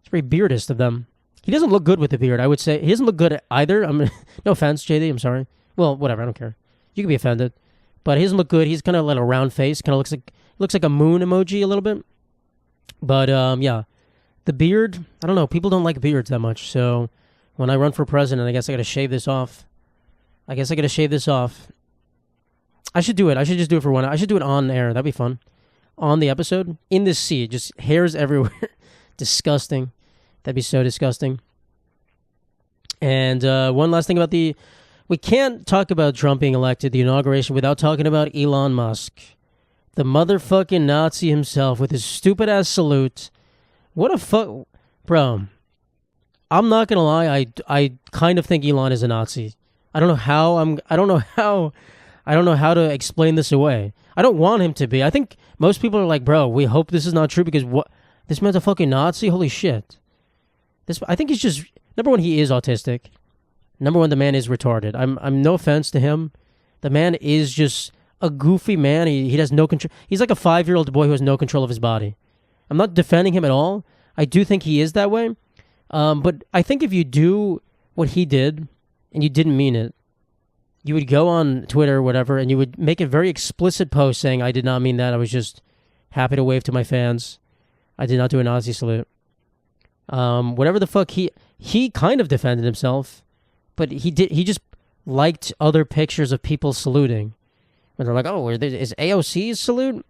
It's very beardist of them. He doesn't look good with the beard, I would say. He doesn't look good either. No offense, JD. I'm sorry. Well, whatever. I don't care. You can be offended. But he doesn't look good. He's kind of like a round face. Kind of looks like a moon emoji a little bit. But, yeah. The beard, I don't know. People don't like beards that much. So when I run for president, I guess I got to shave this off. I should do it. I should just do it for one. I should do it on air. That'd be fun. On the episode, in this seat, just hairs everywhere. Disgusting. That'd be so disgusting. And one last thing about we can't talk about Trump being elected, the inauguration, without talking about Elon Musk. The motherfucking Nazi himself with his stupid ass salute. What a fuck. Bro, I'm not going to lie. I kind of think Elon is a Nazi. I don't know how to explain this away. I don't want him to be. I think most people are like, bro, we hope this is not true because what? This man's a fucking Nazi? Holy shit. I think he's just, number one, he is autistic. Number one, the man is retarded. I'm no offense to him. The man is just a goofy man. He has no control. He's like a 5-year-old boy who has no control of his body. I'm not defending him at all. I do think he is that way. But I think if you do what he did and you didn't mean it, you would go on Twitter or whatever and you would make a very explicit post saying, I did not mean that. I was just happy to wave to my fans. I did not do a Nazi salute. Whatever the fuck, he kind of defended himself, but he just liked other pictures of people saluting. And they're like, oh, is AOC's salute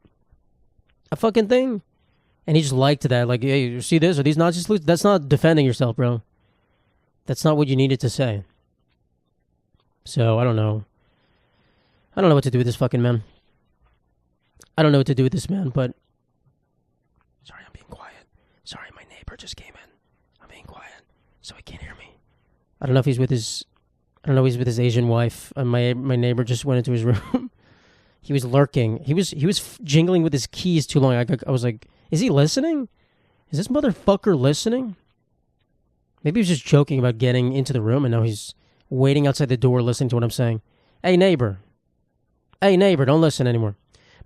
a fucking thing? And he just liked that. Like, hey, you see this? Are these Nazi salutes? That's not defending yourself, bro. That's not what you needed to say. So, I don't know. I don't know what to do with this fucking man. I don't know what to do with this man, but... Sorry, I'm being quiet. Sorry, my neighbor just came in. I'm being quiet, so he can't hear me. I don't know if he's with his... I don't know if he's with his Asian wife. My neighbor just went into his room. He was lurking. He was jingling with his keys too long. I was like, is he listening? Is this motherfucker listening? Maybe he was just joking about getting into the room, and now he's waiting outside the door listening to what I'm saying. Hey, neighbor. Hey, neighbor, don't listen anymore.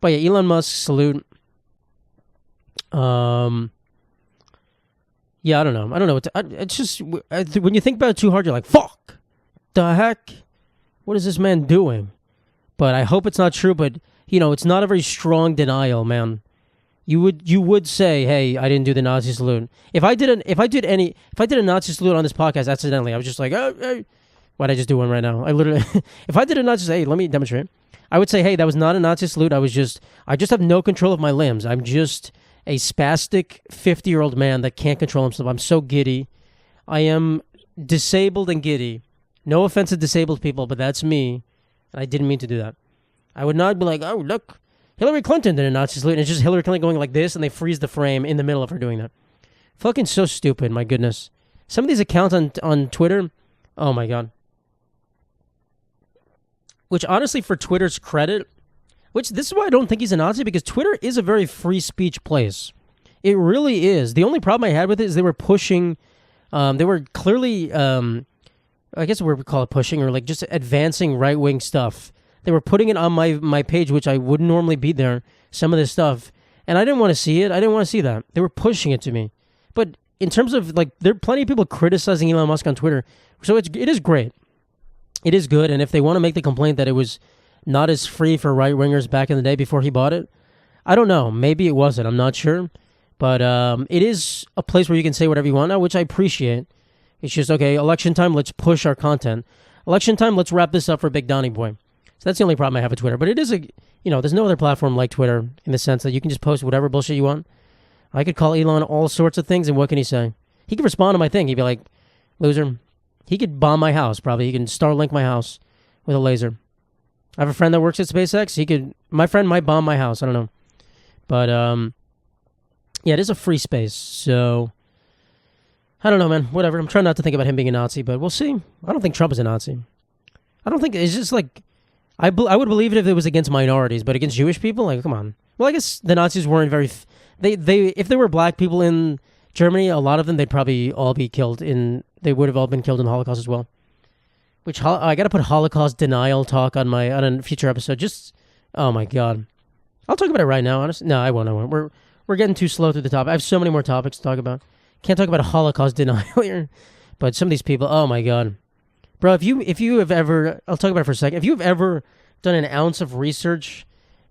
But yeah, Elon Musk, salute. Yeah, I don't know. I don't know. It's just, when you think about it too hard, you're like, fuck. The heck? What is this man doing? But I hope it's not true, but, you know, it's not a very strong denial, man. You would say, hey, I didn't do the Nazi salute. If I did a Nazi salute on this podcast accidentally, I was just like, oh, hey. Why'd I just do one right now? I literally, if I did a Nazi salute, hey, let me demonstrate. I would say, hey, that was not a Nazi salute. I just have no control of my limbs. I'm just a spastic 50-year-old man that can't control himself. I'm so giddy. I am disabled and giddy. No offense to disabled people, but that's me. And I didn't mean to do that. I would not be like, oh, look, Hillary Clinton did a Nazi salute, and it's just Hillary Clinton going like this, and they freeze the frame in the middle of her doing that. Fucking so stupid, my goodness. Some of these accounts on Twitter, oh my God. Which honestly, for Twitter's credit, which this is why I don't think he's a Nazi, because Twitter is a very free speech place. It really is. The only problem I had with it is they were pushing, they were clearly, I guess we would call it pushing, or like just advancing right-wing stuff. They were putting it on my page, which I wouldn't normally be there, some of this stuff. And I didn't want to see it. I didn't want to see that. They were pushing it to me. But in terms of, like, there are plenty of people criticizing Elon Musk on Twitter. So it is great. It is good. And if they want to make the complaint that it was not as free for right-wingers back in the day before he bought it, I don't know. Maybe it wasn't. I'm not sure. But it is a place where you can say whatever you want now, which I appreciate. It's just, okay, election time, let's push our content. Election time, let's wrap this up for Big Donnie Boy. So that's the only problem I have with Twitter. But it is there's no other platform like Twitter in the sense that you can just post whatever bullshit you want. I could call Elon all sorts of things, and what can he say? He could respond to my thing. He'd be like, loser. He could bomb my house, probably. He can Starlink my house with a laser. I have a friend that works at SpaceX. My friend might bomb my house. I don't know. But, yeah, it is a free space. So, I don't know, man. Whatever. I'm trying not to think about him being a Nazi, but we'll see. I don't think Trump is a Nazi. I don't think it's just like, I would believe it if it was against minorities, but against Jewish people, like, come on. Well, I guess the Nazis weren't very, if there were black people in Germany, a lot of them, they'd probably all be killed they would have all been killed in the Holocaust as well. Which, I gotta put Holocaust denial talk on a future episode. Just, oh my God. I'll talk about it right now, honestly. No, I won't. We're getting too slow through the topic. I have so many more topics to talk about. Can't talk about Holocaust denial here. But some of these people, oh my God. Bro, if you have ever, I'll talk about it for a second. If you've ever done an ounce of research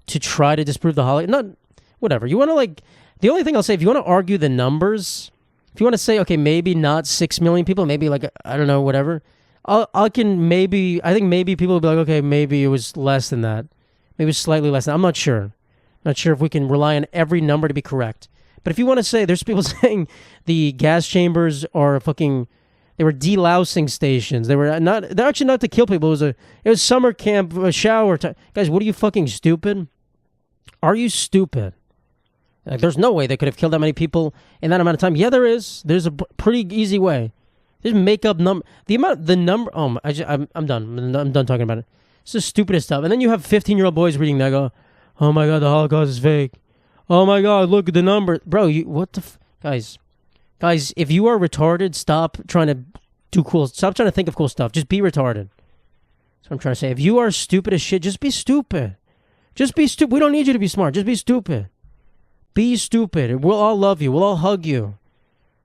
to try to disprove the Holocaust, whatever. You want to, like, the only thing I'll say, if you want to argue the numbers, if you want to say, okay, maybe not 6 million people, maybe like, I don't know, whatever. I think maybe people will be like, okay, maybe it was less than that. Maybe it was slightly less. I'm not sure. Not sure if we can rely on every number to be correct. But if you want to say, there's people saying the gas chambers are they were delousing stations. They're actually not to kill people. It was summer camp, a shower time. Guys, what are you, fucking stupid? Are you stupid? Like, there's no way they could have killed that many people in that amount of time. Yeah, there is. There's a pretty easy way. Just make up the number. Oh, I'm done. I'm done talking about it. It's the stupidest stuff. And then you have 15-year-old boys reading that, go, oh my God, the Holocaust is fake. Oh my God, look at the number. Bro, what the guys, if you are retarded, stop trying to think of cool stuff. Just be retarded. That's what I'm trying to say. If you are stupid as shit, just be stupid. Just be stupid. We don't need you to be smart. Just be stupid. Be stupid. We'll all love you. We'll all hug you.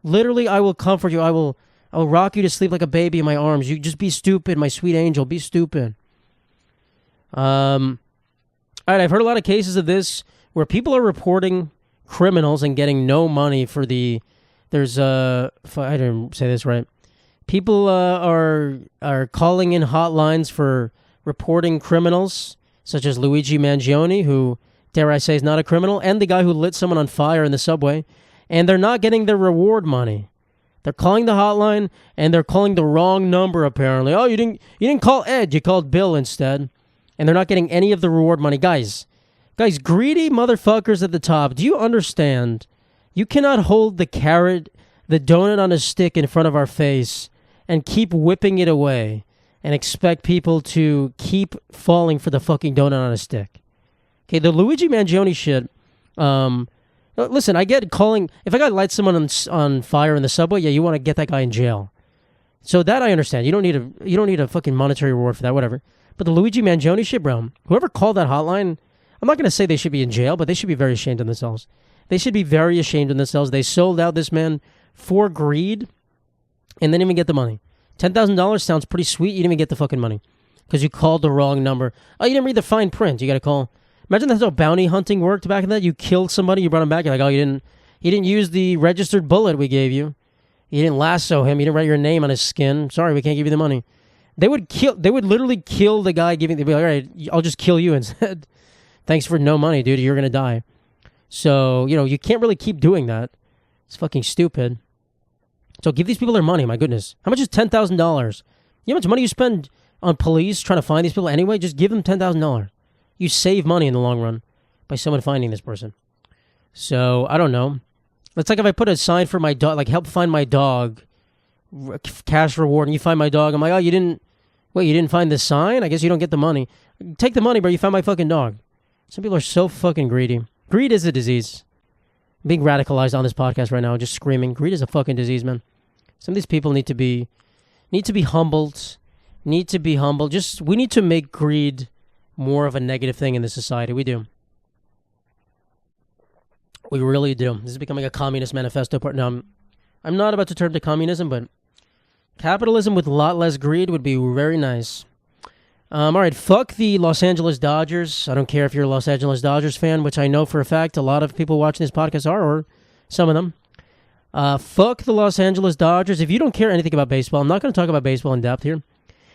Literally, I will comfort you. I will rock you to sleep like a baby in my arms. You just be stupid, my sweet angel. Be stupid. All right, I've heard a lot of cases of this where people are reporting criminals and getting no money for I didn't say this right. People are calling in hotlines for reporting criminals, such as Luigi Mangione, who, dare I say, is not a criminal, and the guy who lit someone on fire in the subway, and they're not getting their reward money. They're calling the hotline, and they're calling the wrong number, apparently. Oh, you didn't call Ed, you called Bill instead. And they're not getting any of the reward money. Guys, greedy motherfuckers at the top, do you understand? You cannot hold the carrot, the donut on a stick in front of our face and keep whipping it away and expect people to keep falling for the fucking donut on a stick. Okay, the Luigi Mangione shit, listen, I get calling, if a guy lights someone on fire in the subway, yeah, you want to get that guy in jail. So that I understand. You don't need a fucking monetary reward for that, whatever. But the Luigi Mangione shit, bro, whoever called that hotline, I'm not going to say they should be in jail, but they should be very ashamed of themselves. They should be very ashamed of themselves. They sold out this man for greed and they didn't even get the money. $10,000 sounds pretty sweet. You didn't even get the fucking money because you called the wrong number. Oh, you didn't read the fine print. You got to call. Imagine that's how bounty hunting worked back in that. You killed somebody, you brought him back. You're like, oh, you didn't use the registered bullet we gave you. You didn't lasso him. You didn't write your name on his skin. Sorry, we can't give you the money. They would literally kill the guy giving. They'd be like, all right, I'll just kill you instead. Thanks for no money, dude. You're gonna die. So you can't really keep doing that. It's fucking stupid. So give these people their money. My goodness, how much is $10,000? You know how much money you spend on police trying to find these people anyway? Just give them $10,000. You save money in the long run by someone finding this person. So I don't know. It's like if I put a sign for my dog, like help find my dog. Cash reward, and you find my dog. I'm like, oh, you didn't find the sign? I guess you don't get the money. Take the money, bro. You found my fucking dog. Some people are so fucking greedy. Greed is a disease. I'm being radicalized on this podcast right now, just screaming. Greed is a fucking disease, man. Some of these people need to be humbled. We need to make greed more of a negative thing in this society. We do. We really do. This is becoming a communist manifesto part. No, I'm not about to turn to communism, but capitalism with a lot less greed would be very nice. All right, fuck the Los Angeles Dodgers. I don't care if you're a Los Angeles Dodgers fan, which I know for a fact a lot of people watching this podcast are, or some of them. Fuck the Los Angeles Dodgers. If you don't care anything about baseball, I'm not going to talk about baseball in depth here.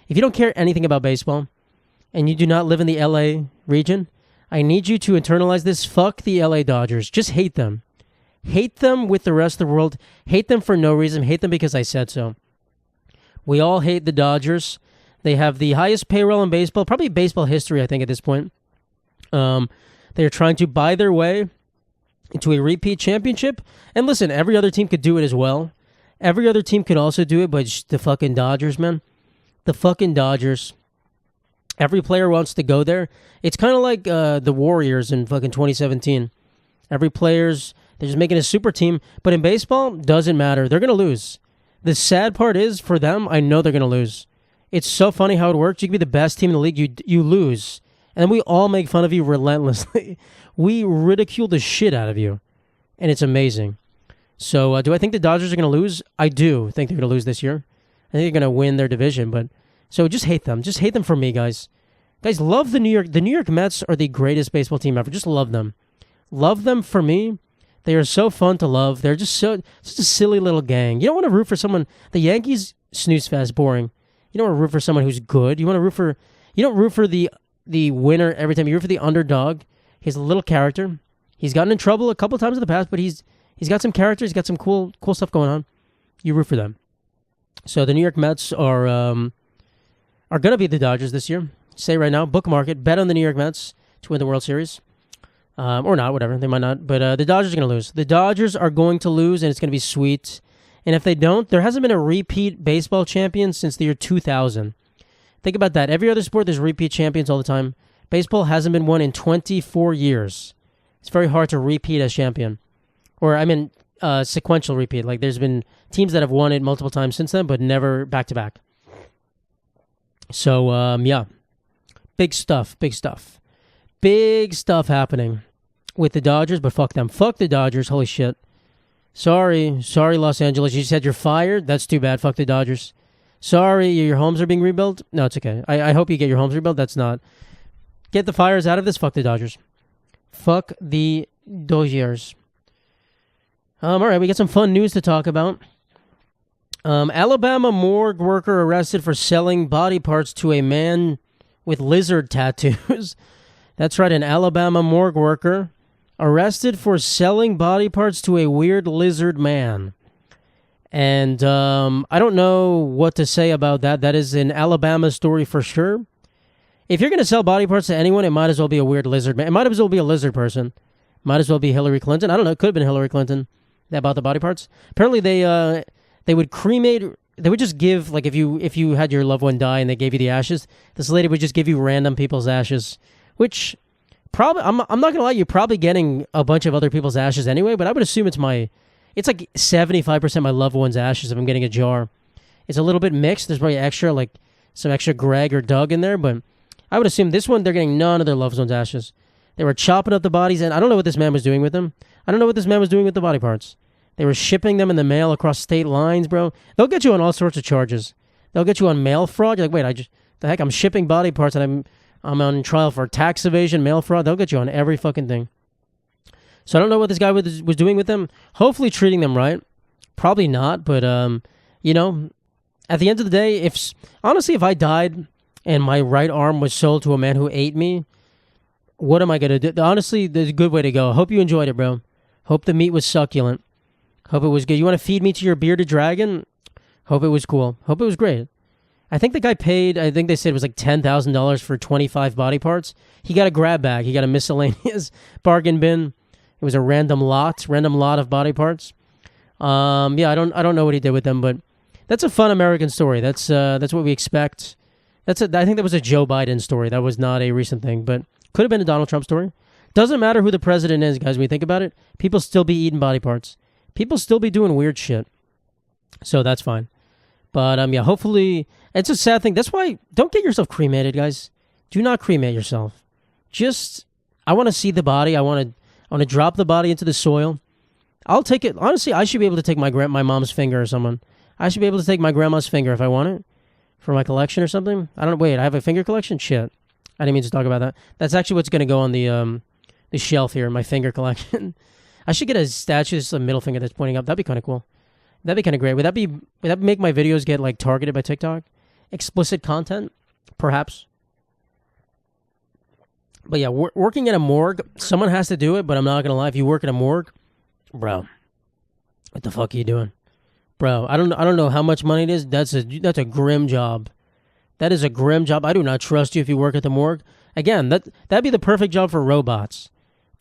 If you don't care anything about baseball and you do not live in the LA region, I need you to internalize this. Fuck the LA Dodgers. Just hate them. Hate them with the rest of the world. Hate them for no reason. Hate them because I said so. We all hate the Dodgers. They have the highest payroll in baseball, probably baseball history, I think, at this point. They're trying to buy their way into a repeat championship. And listen, every other team could do it as well. Every other team could also do it, but the fucking Dodgers, man. The fucking Dodgers. Every player wants to go there. It's kind of like the Warriors in fucking 2017. Every player's, they're just making a super team. But in baseball, doesn't matter. They're going to lose. The sad part is, for them, I know they're going to lose. It's so funny how it works. You can be the best team in the league. You lose. And then we all make fun of you relentlessly. We ridicule the shit out of you. And it's amazing. So do I think the Dodgers are going to lose? I do think they're going to lose this year. I think they're going to win their division. But so just hate them. Just hate them for me, guys. Guys, love the New York. The New York Mets are the greatest baseball team ever. Just love them. Love them for me. They are so fun to love. They're just a silly little gang. You don't want to root for someone. The Yankees, snooze fest, boring. You don't want to root for someone who's good. You don't root for the the winner every time. You root for the underdog. He's a little character. He's gotten in trouble a couple times in the past, but he's got some character. He's got some cool stuff going on. You root for them. So the New York Mets are going to beat the Dodgers this year. Say right now, bookmark it. Bet on the New York Mets to win the World Series. Or not, whatever. They might not. But the Dodgers are going to lose. The Dodgers are going to lose, and it's going to be sweet. And if they don't, there hasn't been a repeat baseball champion since the year 2000. Think about that. Every other sport, there's repeat champions all the time. Baseball hasn't been won in 24 years. It's very hard to repeat as champion. Or, I mean, sequential repeat. Like, there's been teams that have won it multiple times since then, but never back-to-back. So, yeah. Big stuff. Big stuff happening with the Dodgers, but fuck them. Fuck the Dodgers. Holy shit. Sorry, Los Angeles. You said you're fired? That's too bad. Fuck the Dodgers. Sorry, your homes are being rebuilt? No, it's okay. I hope you get your homes rebuilt. That's not. Get the Fires out of this. Fuck the Dodgers. Fuck the Dodgers. All right, we got some fun news to talk about. Alabama morgue worker arrested for selling body parts to a man with lizard tattoos. That's right, an Alabama morgue worker arrested for selling body parts to a weird lizard man. And I don't know what to say about that. That is an Alabama story for sure. If you're going to sell body parts to anyone, it might as well be a weird lizard man. It might as well be a lizard person. Might as well be Hillary Clinton. I don't know. It could have been Hillary Clinton that bought the body parts. Apparently, they would cremate. They would just give, like, if you had your loved one die and they gave you the ashes, this lady would just give you random people's ashes, which probably I'm not going to lie, you're probably getting a bunch of other people's ashes anyway. But I would assume it's like 75% my loved one's ashes if I'm getting a jar. It's a little bit mixed. There's probably some extra Greg or Doug in there, but I would assume this one, they're getting none of their loved ones' ashes. They were chopping up the bodies, and I don't know what this man was doing with them. I don't know what this man was doing with the body parts. They were shipping them in the mail across state lines, bro. They'll get you on all sorts of charges. They'll get you on mail fraud. You're like, wait, I'm shipping body parts, and I'm on trial for tax evasion, mail fraud. They'll get you on every fucking thing. So I don't know what this guy was doing with them. Hopefully treating them right. Probably not, but, at the end of the day, if I died and my right arm was sold to a man who ate me, what am I going to do? Honestly, there's a good way to go. Hope you enjoyed it, bro. Hope the meat was succulent. Hope it was good. You want to feed me to your bearded dragon? Hope it was cool. Hope it was great. I think the guy paid, I think they said it was like $10,000 for 25 body parts. He got a grab bag. He got a miscellaneous bargain bin. It was a random lot of body parts. I don't know what he did with them, but that's a fun American story. That's what we expect. I think that was a Joe Biden story. That was not a recent thing, but could have been a Donald Trump story. Doesn't matter who the president is, guys. When you think about it, people still be eating body parts. People still be doing weird shit. So that's fine. But hopefully, it's a sad thing. That's why don't get yourself cremated, guys. Do not cremate yourself. I want to see the body. I want to drop the body into the soil. I'll take it. Honestly, I should be able to take my mom's finger or someone. I should be able to take my grandma's finger if I want it for my collection or something. I don't know. Wait, I have a finger collection? Shit. I didn't mean to talk about that. That's actually what's going to go on the shelf here, my finger collection. I should get a statue, just a middle finger that's pointing up. That'd be kind of cool. That'd be kind of great. Would that make my videos get like targeted by TikTok? Explicit content? Perhaps. But yeah, working at a morgue, someone has to do it, but I'm not going to lie. If you work at a morgue, bro, what the fuck are you doing? Bro, I don't know how much money it is. That's a grim job. That is a grim job. I do not trust you if you work at the morgue. Again, that'd be the perfect job for robots.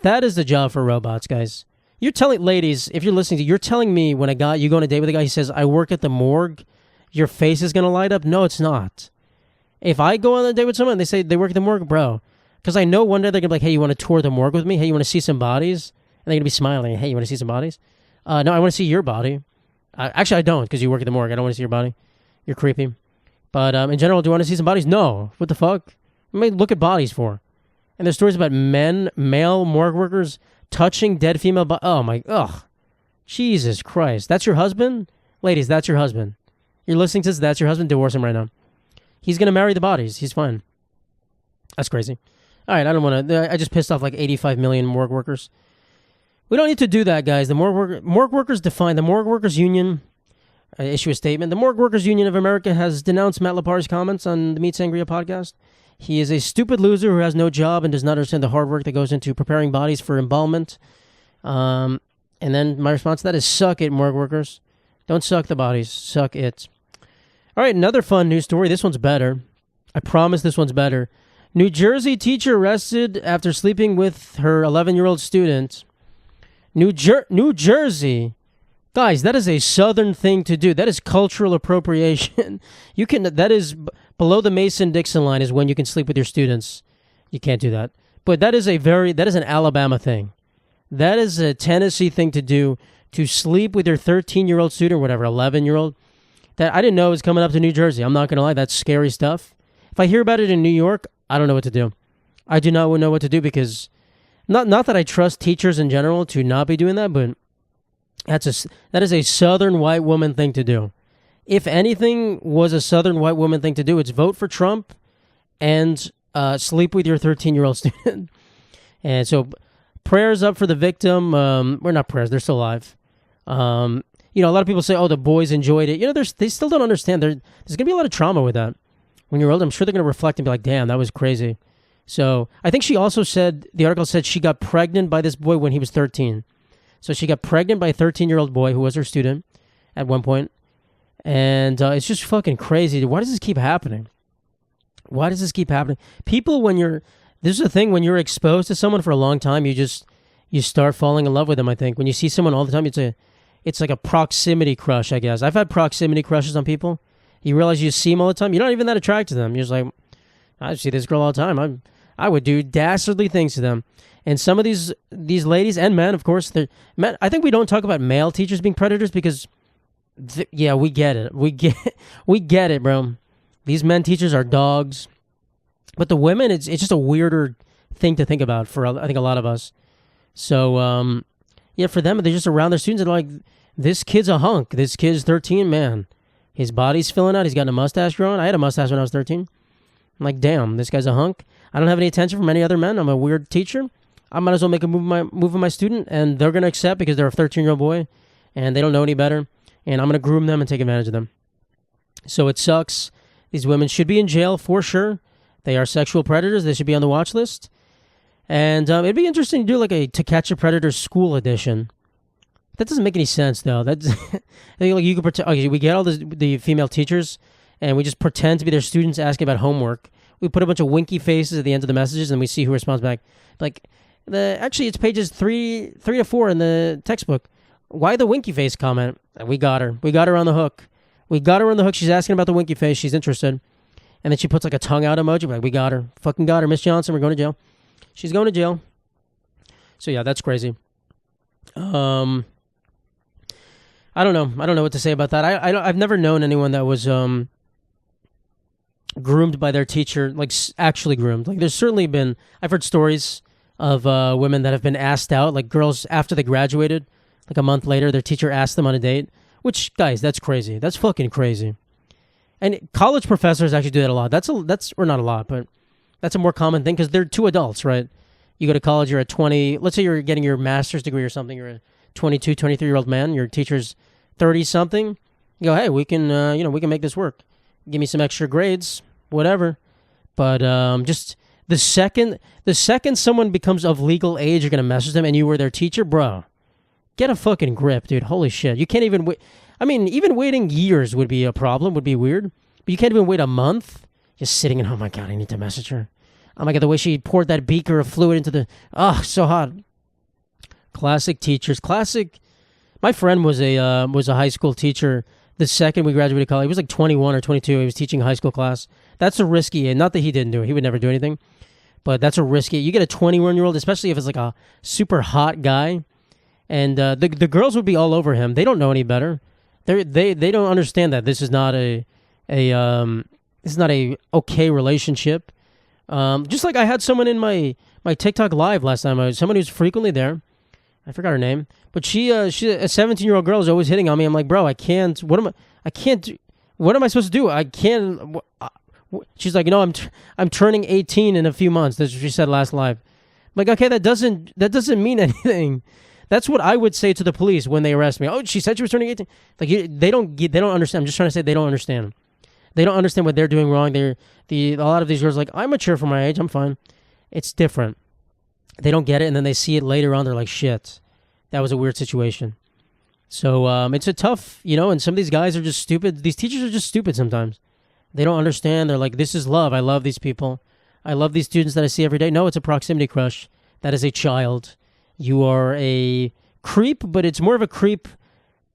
That is the job for robots, guys. You're telling, ladies, if you're listening you're telling me when you go on a date with a guy, he says, I work at the morgue, your face is going to light up? No, it's not. If I go on a date with someone and they say they work at the morgue, bro, because I know one day they're going to be like, hey, you want to tour the morgue with me? Hey, you want to see some bodies? And they're going to be smiling. Hey, you want to see some bodies? No, I want to see your body. Actually, I don't, because you work at the morgue. I don't want to see your body. You're creepy. But in general, do you want to see some bodies? No. What the fuck? What am I look at bodies for? And there's stories about male morgue workers touching dead female bodies. Oh my, Jesus Christ. That's your husband? Ladies, that's your husband. You're listening to this, that's your husband? Divorce him right now. He's going to marry the bodies. He's fine. That's crazy. All right, I just pissed off like 85 million morgue workers. We don't need to do that, guys. The morgue workers define, the Morgue Workers Union issue a statement. The Morgue Workers Union of America has denounced Matt Lipari's comments on the Meat Sangria podcast. He is a stupid loser who has no job and does not understand the hard work that goes into preparing bodies for embalmment. And then my response to that is suck it, morgue workers. Don't suck the bodies. Suck it. All right, another fun news story. This one's better. I promise this one's better. New Jersey teacher arrested after sleeping with her 11-year-old student. New Jersey. Guys, that is a southern thing to do. That is cultural appropriation. That is below the Mason-Dixon line is when you can sleep with your students. You can't do that. But that is an Alabama thing. That is a Tennessee thing to do, to sleep with your 13-year-old student or whatever, 11-year-old. That I didn't know was coming up to New Jersey. I'm not going to lie. That's scary stuff. If I hear about it in New York, I don't know what to do. I do not know what to do because not that I trust teachers in general to not be doing that, but that is a southern white woman thing to do. If anything was a southern white woman thing to do, it's vote for Trump and sleep with your 13-year-old student. And so prayers up for the victim. We're not prayers. They're still alive. A lot of people say, oh, the boys enjoyed it. They still don't understand. There's going to be a lot of trauma with that. When you're old, I'm sure they're going to reflect and be like, damn, that was crazy. So I think she also said, the article said she got pregnant by this boy when he was 13. So she got pregnant by a 13-year-old boy who was her student at one point. And it's just fucking crazy. Why does this keep happening? Why does this keep happening? People, this is the thing, when you're exposed to someone for a long time, you start falling in love with them, I think. When you see someone all the time, it's like a proximity crush, I guess. I've had proximity crushes on people. You realize you see them all the time. You're not even that attracted to them. You're just like, I see this girl all the time. I would do dastardly things to them. And some of these ladies and men, of course, men. I think we don't talk about male teachers being predators because, we get it. We get it, bro. These men teachers are dogs. But the women, it's just a weirder thing to think about for, I think, a lot of us. So, for them, they're just around their students and like, this kid's a hunk. This kid's 13, man. His body's filling out. He's got a mustache growing. I had a mustache when I was 13. I'm like, damn, this guy's a hunk. I don't have any attention from any other men. I'm a weird teacher. I might as well make a move on my student, and they're going to accept because they're a 13-year-old boy, and they don't know any better, and I'm going to groom them and take advantage of them. So it sucks. These women should be in jail for sure. They are sexual predators. They should be on the watch list. And it'd be interesting to do like a To Catch a Predator school edition. That doesn't make any sense, though. That's I think like you could pretend. Okay, we get all the female teachers, and we just pretend to be their students asking about homework. We put a bunch of winky faces at the end of the messages, and we see who responds back. Like, actually, it's pages 3 to 4 in the textbook. Why the winky face comment? We got her. We got her on the hook. We got her on the hook. She's asking about the winky face. She's interested. And then she puts like a tongue out emoji. We're like, we got her. Fucking got her. Miss Johnson, we're going to jail. She's going to jail. So yeah, that's crazy. I don't know. I don't know what to say about that. I've never known anyone that was groomed by their teacher, like actually groomed. Like there's certainly been, I've heard stories of women that have been asked out, like girls after they graduated, like a month later, their teacher asked them on a date, which, guys, that's crazy. That's fucking crazy. And college professors actually do that a lot. Or not a lot, but that's a more common thing because they're two adults, right? You go to college, you're a 20, let's say you're getting your master's degree or something, you're a 22, 23-year-old man, your teacher's 30-something. You go, hey, we can make this work. Give me some extra grades, whatever. But just the second someone becomes of legal age, you're going to message them and you were their teacher, bro, get a fucking grip, dude. Holy shit. You can't even wait. I mean, even waiting years would be a problem, would be weird. But you can't even wait a month just sitting and, oh my God, I need to message her. Oh my God, the way she poured that beaker of fluid into the, so hot. Classic teachers. Classic. My friend was a high school teacher the second we graduated college. He was like 21 or 22. He was teaching a high school class. That's a risky, and not that he didn't do it. He would never do anything. But that's a risky. You get a 21-year-old, especially if it's like a super hot guy, and the girls would be all over him. They don't know any better. They don't understand that this is not a okay relationship. Just like I had someone in my TikTok live last time. Someone who's frequently there. I forgot her name, but she a 17-year-old girl is always hitting on me. I'm like, bro, I can't. What am I supposed to do? I can't. She's like, I'm turning 18 in a few months. That's what she said last live. I'm like, okay, that doesn't mean anything. That's what I would say to the police when they arrest me. Oh, she said she was turning 18. Like they don't understand. I'm just trying to say they don't understand. They don't understand what they're doing wrong. A lot of these girls are like, I'm mature for my age. I'm fine. It's different. They don't get it, and then they see it later on. They're like, shit, that was a weird situation. So it's a tough, and some of these guys are just stupid. These teachers are just stupid sometimes. They don't understand. They're like, this is love. I love these people. I love these students that I see every day. No, it's a proximity crush. That is a child. You are a creep, but it's more of a creep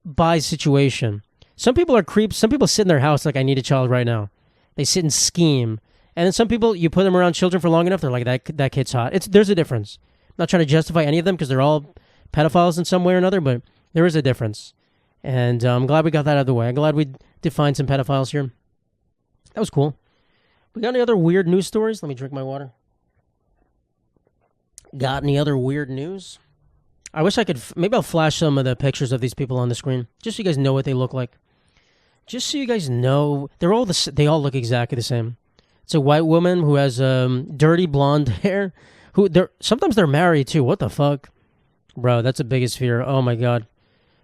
by situation. Some people are creeps. Some people sit in their house like, I need a child right now. They sit and scheme. And then some people, you put them around children for long enough, they're like, that kid's hot. There's a difference. I'm not trying to justify any of them because they're all pedophiles in some way or another, but there is a difference. And I'm glad we got that out of the way. I'm glad we defined some pedophiles here. That was cool. We got any other weird news stories? Let me drink my water. Got any other weird news? I wish I could... maybe I'll flash some of the pictures of these people on the screen, just so you guys know what they look like. Just so you guys know... they all look exactly the same. It's a white woman who has dirty blonde hair. Sometimes they're married, too. What the fuck? Bro, that's the biggest fear. Oh, my God.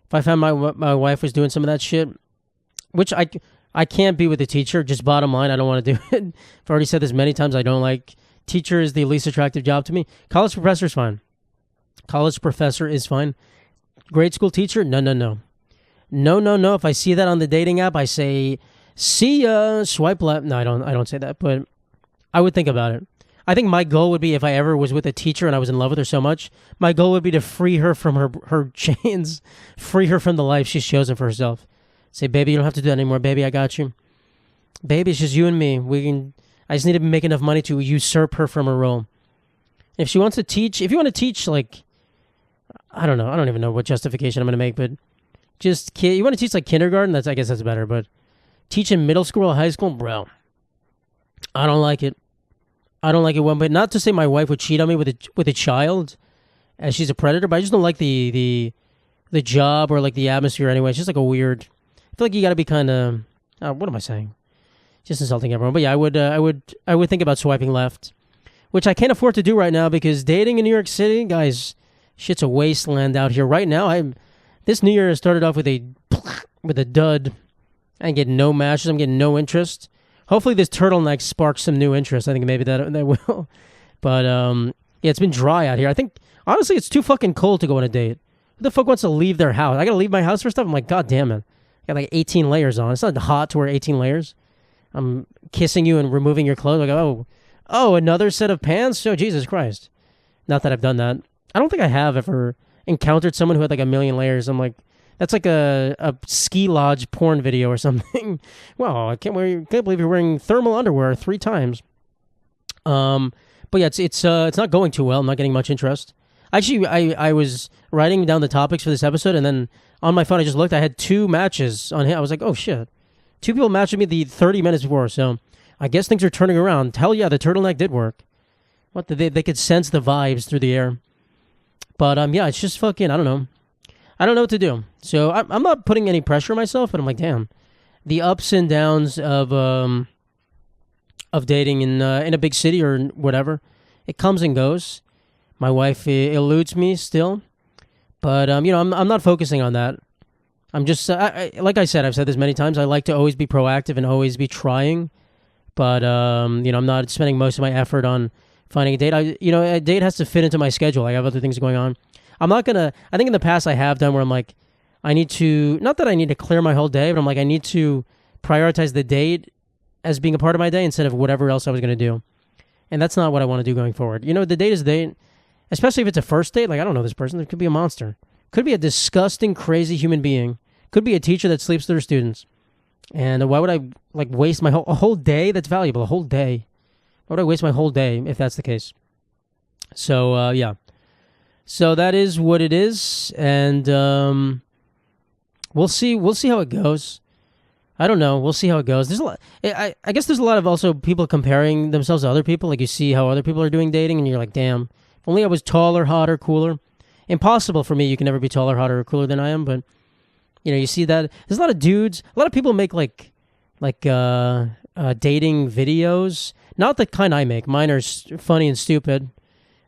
If I found my wife was doing some of that shit, which I can't be with a teacher, just bottom line, I don't want to do it. I've already said this many times. I don't like... teacher is the least attractive job to me. College professor is fine. College professor is fine. Grade school teacher? No. No. If I see that on the dating app, I say, see ya, swipe left. No, I don't say that, but I would think about it. I think my goal would be, if I ever was with a teacher and I was in love with her so much, my goal would be to free her from her chains, free her from the life she's chosen for herself. Say, baby, you don't have to do that anymore. Baby, I got you. Baby, it's just you and me. I just need to make enough money to usurp her from her role. If she wants to teach, if you want to teach, like, I don't know. I don't even know what justification I'm going to make, but you want to teach like kindergarten? I guess that's better, but teaching middle school or high school, bro, I don't like it. I don't like it one bit. Not to say my wife would cheat on me with a child, as she's a predator, but I just don't like the job or like the atmosphere anyway. It's just like a weird. I feel like you got to be kind of. What am I saying? Just insulting everyone. But yeah, I would think about swiping left, which I can't afford to do right now because dating in New York City, guys, shit's a wasteland out here right now. This New Year started off with a dud. I ain't getting no matches. I'm getting no interest. Hopefully this turtleneck sparks some new interest. I think maybe that will. But yeah, it's been dry out here. I think honestly it's too fucking cold to go on a date. Who the fuck wants to leave their house? I gotta leave my house for stuff. I'm like, God damn it. I got like 18 layers on. It's not hot to wear 18 layers. I'm kissing you and removing your clothes. Like, oh, another set of pants? Oh, Jesus Christ. Not that I've done that. I don't think I have ever encountered someone who had like a million layers. I'm like, that's like a ski lodge porn video or something. Well, I can't believe you're wearing thermal underwear 3 times. But yeah, it's not going too well. I'm not getting much interest. Actually, I was writing down the topics for this episode, and then on my phone I just looked. I had 2 matches on him. I was like, oh shit. 2 people matched with me the 30 minutes before, so I guess things are turning around. Hell yeah, the turtleneck did work. They could sense the vibes through the air. But yeah, it's just fucking, I don't know. I don't know what to do. So I'm not putting any pressure on myself, but I'm like, damn. The ups and downs of dating in a big city or whatever, it comes and goes. My wife eludes me still. But, I'm not focusing on that. I'm just, like I said, I've said this many times, I like to always be proactive and always be trying. But, I'm not spending most of my effort on finding a date. A date has to fit into my schedule. I have other things going on. I'm not going to, I think in the past I have done where I'm like, I need to, not that I need to clear my whole day, but I'm like, I need to prioritize the date as being a part of my day instead of whatever else I was going to do. And that's not what I want to do going forward. The date is the date, especially if it's a first date. Like, I don't know this person. It could be a monster. Could be a disgusting, crazy human being. Could be a teacher that sleeps with their students. And why would I waste my whole day? That's valuable. A whole day. Why would I waste my whole day if that's the case? So yeah. So that is what it is, and we'll see. We'll see how it goes. I don't know. We'll see how it goes. There's a lot. I guess there's a lot of also people comparing themselves to other people. Like you see how other people are doing dating, and you're like, damn. If only I was taller, hotter, cooler. Impossible for me. You can never be taller, hotter, or cooler than I am. But you see that there's a lot of dudes. A lot of people make like dating videos. Not the kind I make. Mine are funny and stupid.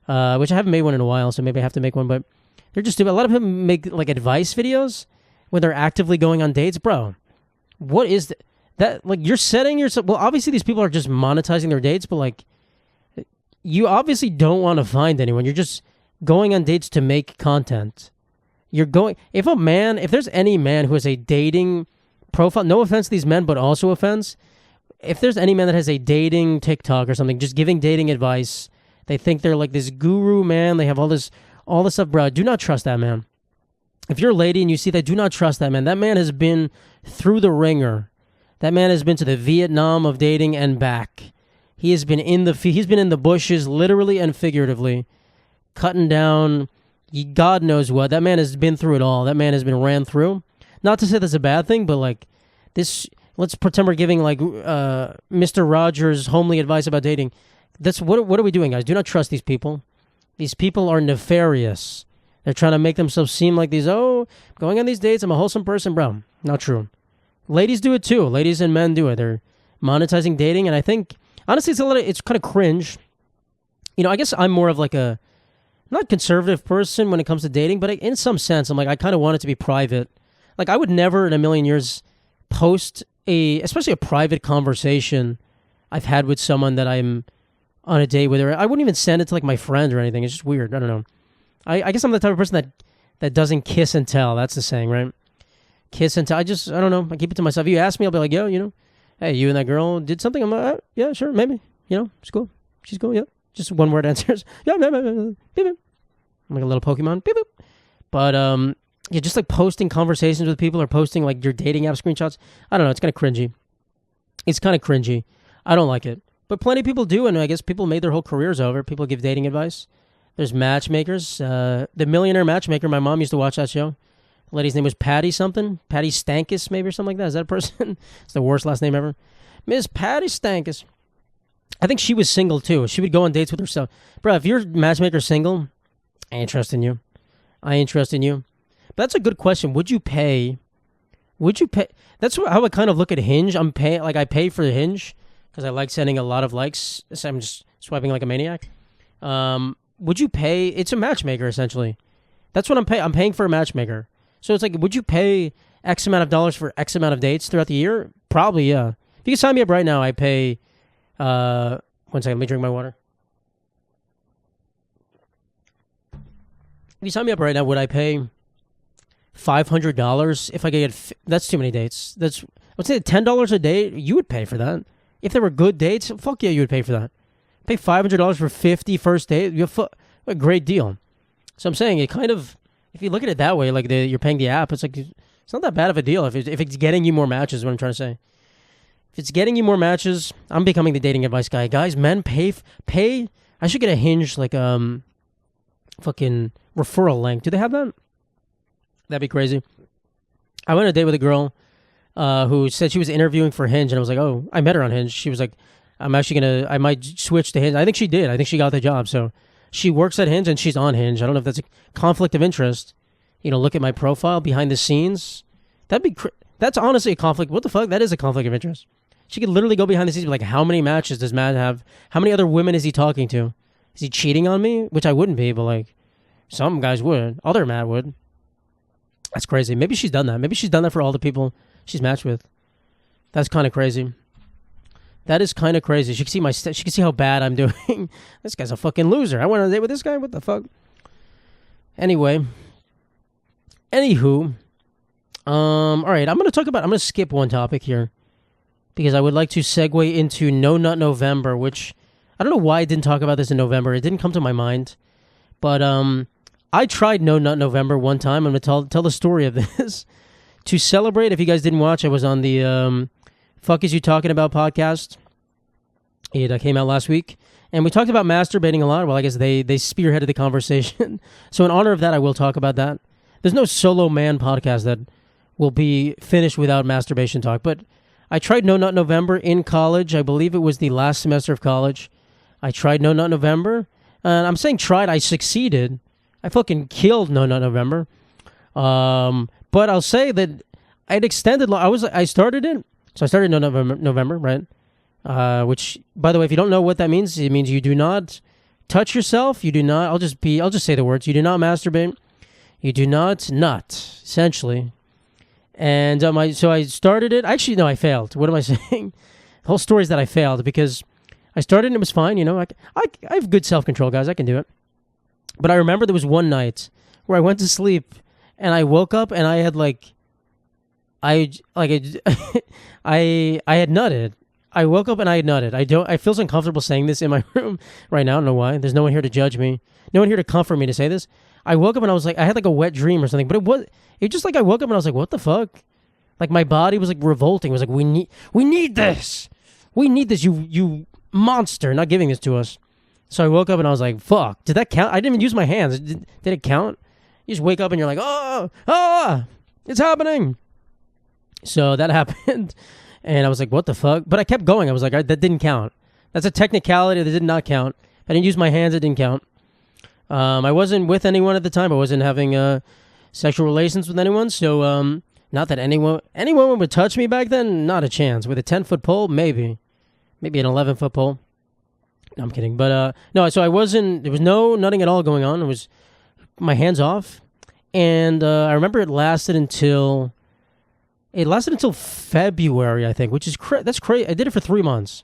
Which I haven't made one in a while, so maybe I have to make one, but they're just stupid. A lot of them make like advice videos when they're actively going on dates. Bro, what is That, like, you're setting yourself. Well, obviously these people are just monetizing their dates, but like, you obviously don't want to find anyone. You're just going on dates to make content. You're going. If there's any man who has a dating profile, no offense to these men, but also offense. If there's any man that has a dating TikTok or something, just giving dating advice, they think they're like this guru, man. They have all this stuff, bro. Do not trust that man. If you're a lady and you see that, do not trust that man. That man has been through the ringer. That man has been to the Vietnam of dating and back. He has been in the bushes, literally and figuratively, cutting down God knows what. That man has been through it all. That man has been ran through. Not to say that's a bad thing, but like this, let's pretend we're giving like Mr. Rogers homely advice about dating. That's what are we doing, guys? Do not trust these people. These people are nefarious. They're trying to make themselves seem like these, going on these dates, I'm a wholesome person, bro. Not true. Ladies do it too. Ladies and men do it. They're monetizing dating, and I think honestly it's kind of cringe. You know, I guess I'm more of like a not conservative person when it comes to dating, but in some sense, I'm like, I kind of want it to be private. Like, I would never in a million years post especially a private conversation I've had with someone that I'm on a date with, or I wouldn't even send it to like my friend or anything. It's just weird. I don't know. I guess I'm the type of person that doesn't kiss and tell. That's the saying, right? Kiss and tell. I don't know. I keep it to myself. If you ask me, I'll be like, yo, hey, you and that girl did something. I'm like, yeah, sure, maybe. It's cool. She's cool, yeah. Just one word answers. Yeah, beep, beep. I'm like a little Pokemon. Beep, beep. But yeah, just like posting conversations with people or posting like your dating app screenshots. I don't know. It's kind of cringy. I don't like it. But plenty of people do, and I guess people made their whole careers over. People give dating advice. There's matchmakers. The Millionaire Matchmaker. My mom used to watch that show. The lady's name was Patty something. Patty Stankus, maybe, or something like that. Is that a person? It's the worst last name ever. Miss Patty Stankus. I think she was single too. She would go on dates with herself. Bro, if you're matchmaker single, I ain't trusting you. But that's a good question. Would you pay? That's how I kind of look at Hinge. I pay for Hinge because I like sending a lot of likes. So I'm just swiping like a maniac. Would you pay? It's a matchmaker essentially. That's what I'm paying. I'm paying for a matchmaker. So it's like, would you pay X amount of dollars for X amount of dates throughout the year? Probably, yeah. If you can sign me up right now, I pay. 1 second, let me drink my water. If you sign me up right now, would I pay $500 if I get? That's too many dates. Let's say $10 a day. You would pay for that if there were good dates. Fuck yeah, you would pay for that. Pay $500 for 50 first dates. A great deal. So I'm saying it kind of. If you look at it that way, like you're paying the app, it's like it's not that bad of a deal if it's getting you more matches. Is what I'm trying to say. If it's getting you more matches, I'm becoming the dating advice guy. Guys, men, pay. I should get a Hinge like fucking referral link. Do they have that? That'd be crazy. I went on a date with a girl who said she was interviewing for Hinge, and I was like, oh, I met her on Hinge. She was like, I might switch to Hinge. I think she did. I think she got the job. So she works at Hinge and she's on Hinge. I don't know if that's a conflict of interest. Look at my profile behind the scenes. That's honestly a conflict. What the fuck? That is a conflict of interest. She could literally go behind the scenes and be like, how many matches does Matt have? How many other women is he talking to? Is he cheating on me? Which I wouldn't be, but like some guys would. Other Matt would. That's crazy. Maybe she's done that. Maybe she's done that for all the people she's matched with. That's kind of crazy. That is kind of crazy. She can see how bad I'm doing. This guy's a fucking loser. I went on a date with this guy. What the fuck? Anywho. All right. I'm going to skip one topic here because I would like to segue into No Nut November, which I don't know why I didn't talk about this in November. It didn't come to my mind, but I tried No Nut November one time. I'm going to tell the story of this to celebrate. If you guys didn't watch, I was on the Fuck Is You Talking About podcast. It came out last week, and we talked about masturbating a lot. Well, I guess they spearheaded the conversation. So in honor of that, I will talk about that. There's no solo man podcast that will be finished without masturbation talk, but I tried No Nut November in college. I believe it was the last semester of college. I tried No Nut November, and I'm saying tried. I succeeded. I fucking killed No Nut November. But I'll say that I'd extended. I started it. So I started No Nut November, right? Which, by the way, if you don't know what that means, it means you do not touch yourself. You do not. I'll just say the words. You do not masturbate. You do not nut, essentially. And so I started it. Actually, no, I failed. What am I saying? The whole story is that I failed because I started and it was fine. You know, I have good self-control, guys. I can do it. But I remember there was one night where I went to sleep and I woke up and I had I had nutted. I woke up and I had nutted. I feel so uncomfortable saying this in my room right now. I don't know why. There's no one here to judge me. No one here to comfort me to say this. I woke up and I was like, I had like a wet dream or something, but it just like I woke up and I was like, what the fuck? Like my body was like revolting. It was like, we need this. We need this, you monster, not giving this to us. So I woke up and I was like, fuck, did that count? I didn't even use my hands. Did it count? You just wake up and you're like, oh, it's happening. So that happened. And I was like, what the fuck? But I kept going. I was like, that didn't count. That's a technicality that did not count. I didn't use my hands. It didn't count. I wasn't with anyone at the time. I wasn't having sexual relations with anyone. So not that anyone would touch me back then. Not a chance. With a 10-foot pole, maybe an 11-foot pole. No, I'm kidding. But no, so I wasn't, there was no nutting at all going on. It was my hands off. And I remember it lasted until February, I think, which is that's crazy. I did it for 3 months.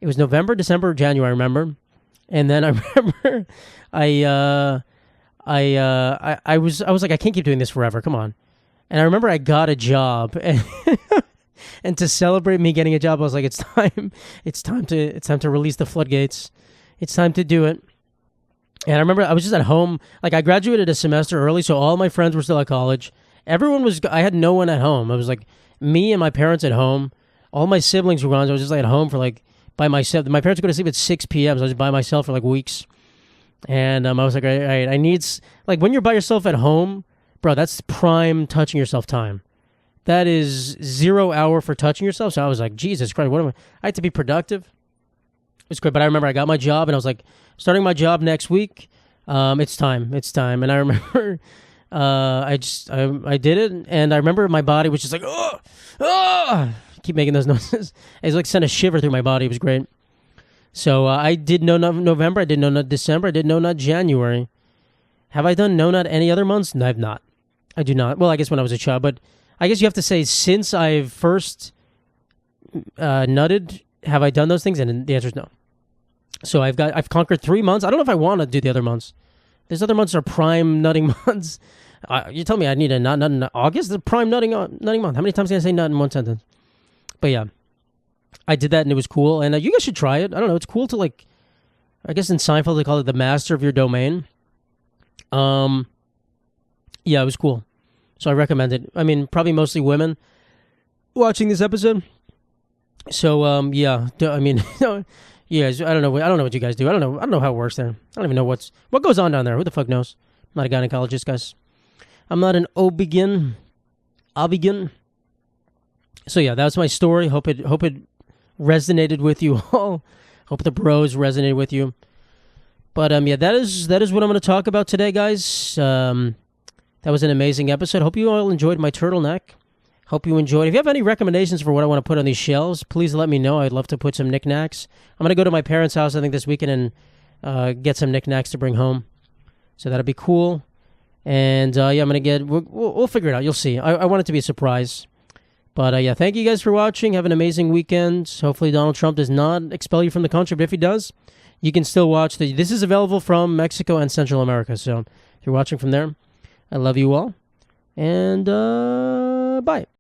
It was November, December, January, I remember. And then I remember I was like, I can't keep doing this forever. Come on. And I remember I got a job, and to celebrate me getting a job, I was like, it's time to release the floodgates. It's time to do it. And I remember I was just at home. Like I graduated a semester early, so all my friends were still at college. I had no one at home. It was like me and my parents at home. All my siblings were gone. So I was just like at home for like by myself. My parents would go to sleep at 6 p.m. So I was by myself for like weeks. And I was like, all right, I need, like when you're by yourself at home, bro, that's prime touching yourself time. That is 0 hour for touching yourself. So I was like, Jesus Christ, I had to be productive. It was great. But I remember I got my job and I was like, starting my job next week. It's time. And I remember I did it. And I remember my body was just like, keep making those noises. It was like sent a shiver through my body. It was great. So I did no nut November. I did no nut December. I did no nut January. Have I done no nut any other months? No, I've not. I do not. Well, I guess when I was a child, but I guess you have to say since I've first nutted, have I done those things? And the answer is no. So I've conquered 3 months. I don't know if I want to do the other months. These other months are prime nutting months. You tell me I need a nut in August? The prime nutting month. How many times can I say nut in one sentence? But yeah, I did that and it was cool. And you guys should try it. I don't know. It's cool to like, I guess in Seinfeld they call it the master of your domain. Yeah, it was cool. So I recommend it. I mean, probably mostly women watching this episode. So yeah, I mean, you guys, I don't know what you guys do. I don't know how it works there. I don't even know what goes on down there. Who the fuck knows? I'm not a gynecologist, guys. I'm not an OB-GYN. So yeah, that's my story. Hope it resonated with you all. Hope the bros resonated with you. But yeah, that is what I'm going to talk about today, guys. That was an amazing episode. Hope you all enjoyed my turtleneck. Hope you enjoyed. If you have any recommendations for what I want to put on these shelves, please let me know. I'd love to put some knickknacks. I'm going to go to my parents' house, I think, this weekend and get some knickknacks to bring home. So that'll be cool. And yeah, I'm going to we'll figure it out. You'll see. I want it to be a surprise. But yeah, thank you guys for watching. Have an amazing weekend. Hopefully Donald Trump does not expel you from the country. But if he does, you can still watch. This is available from Mexico and Central America. So if you're watching from there, I love you all. And bye.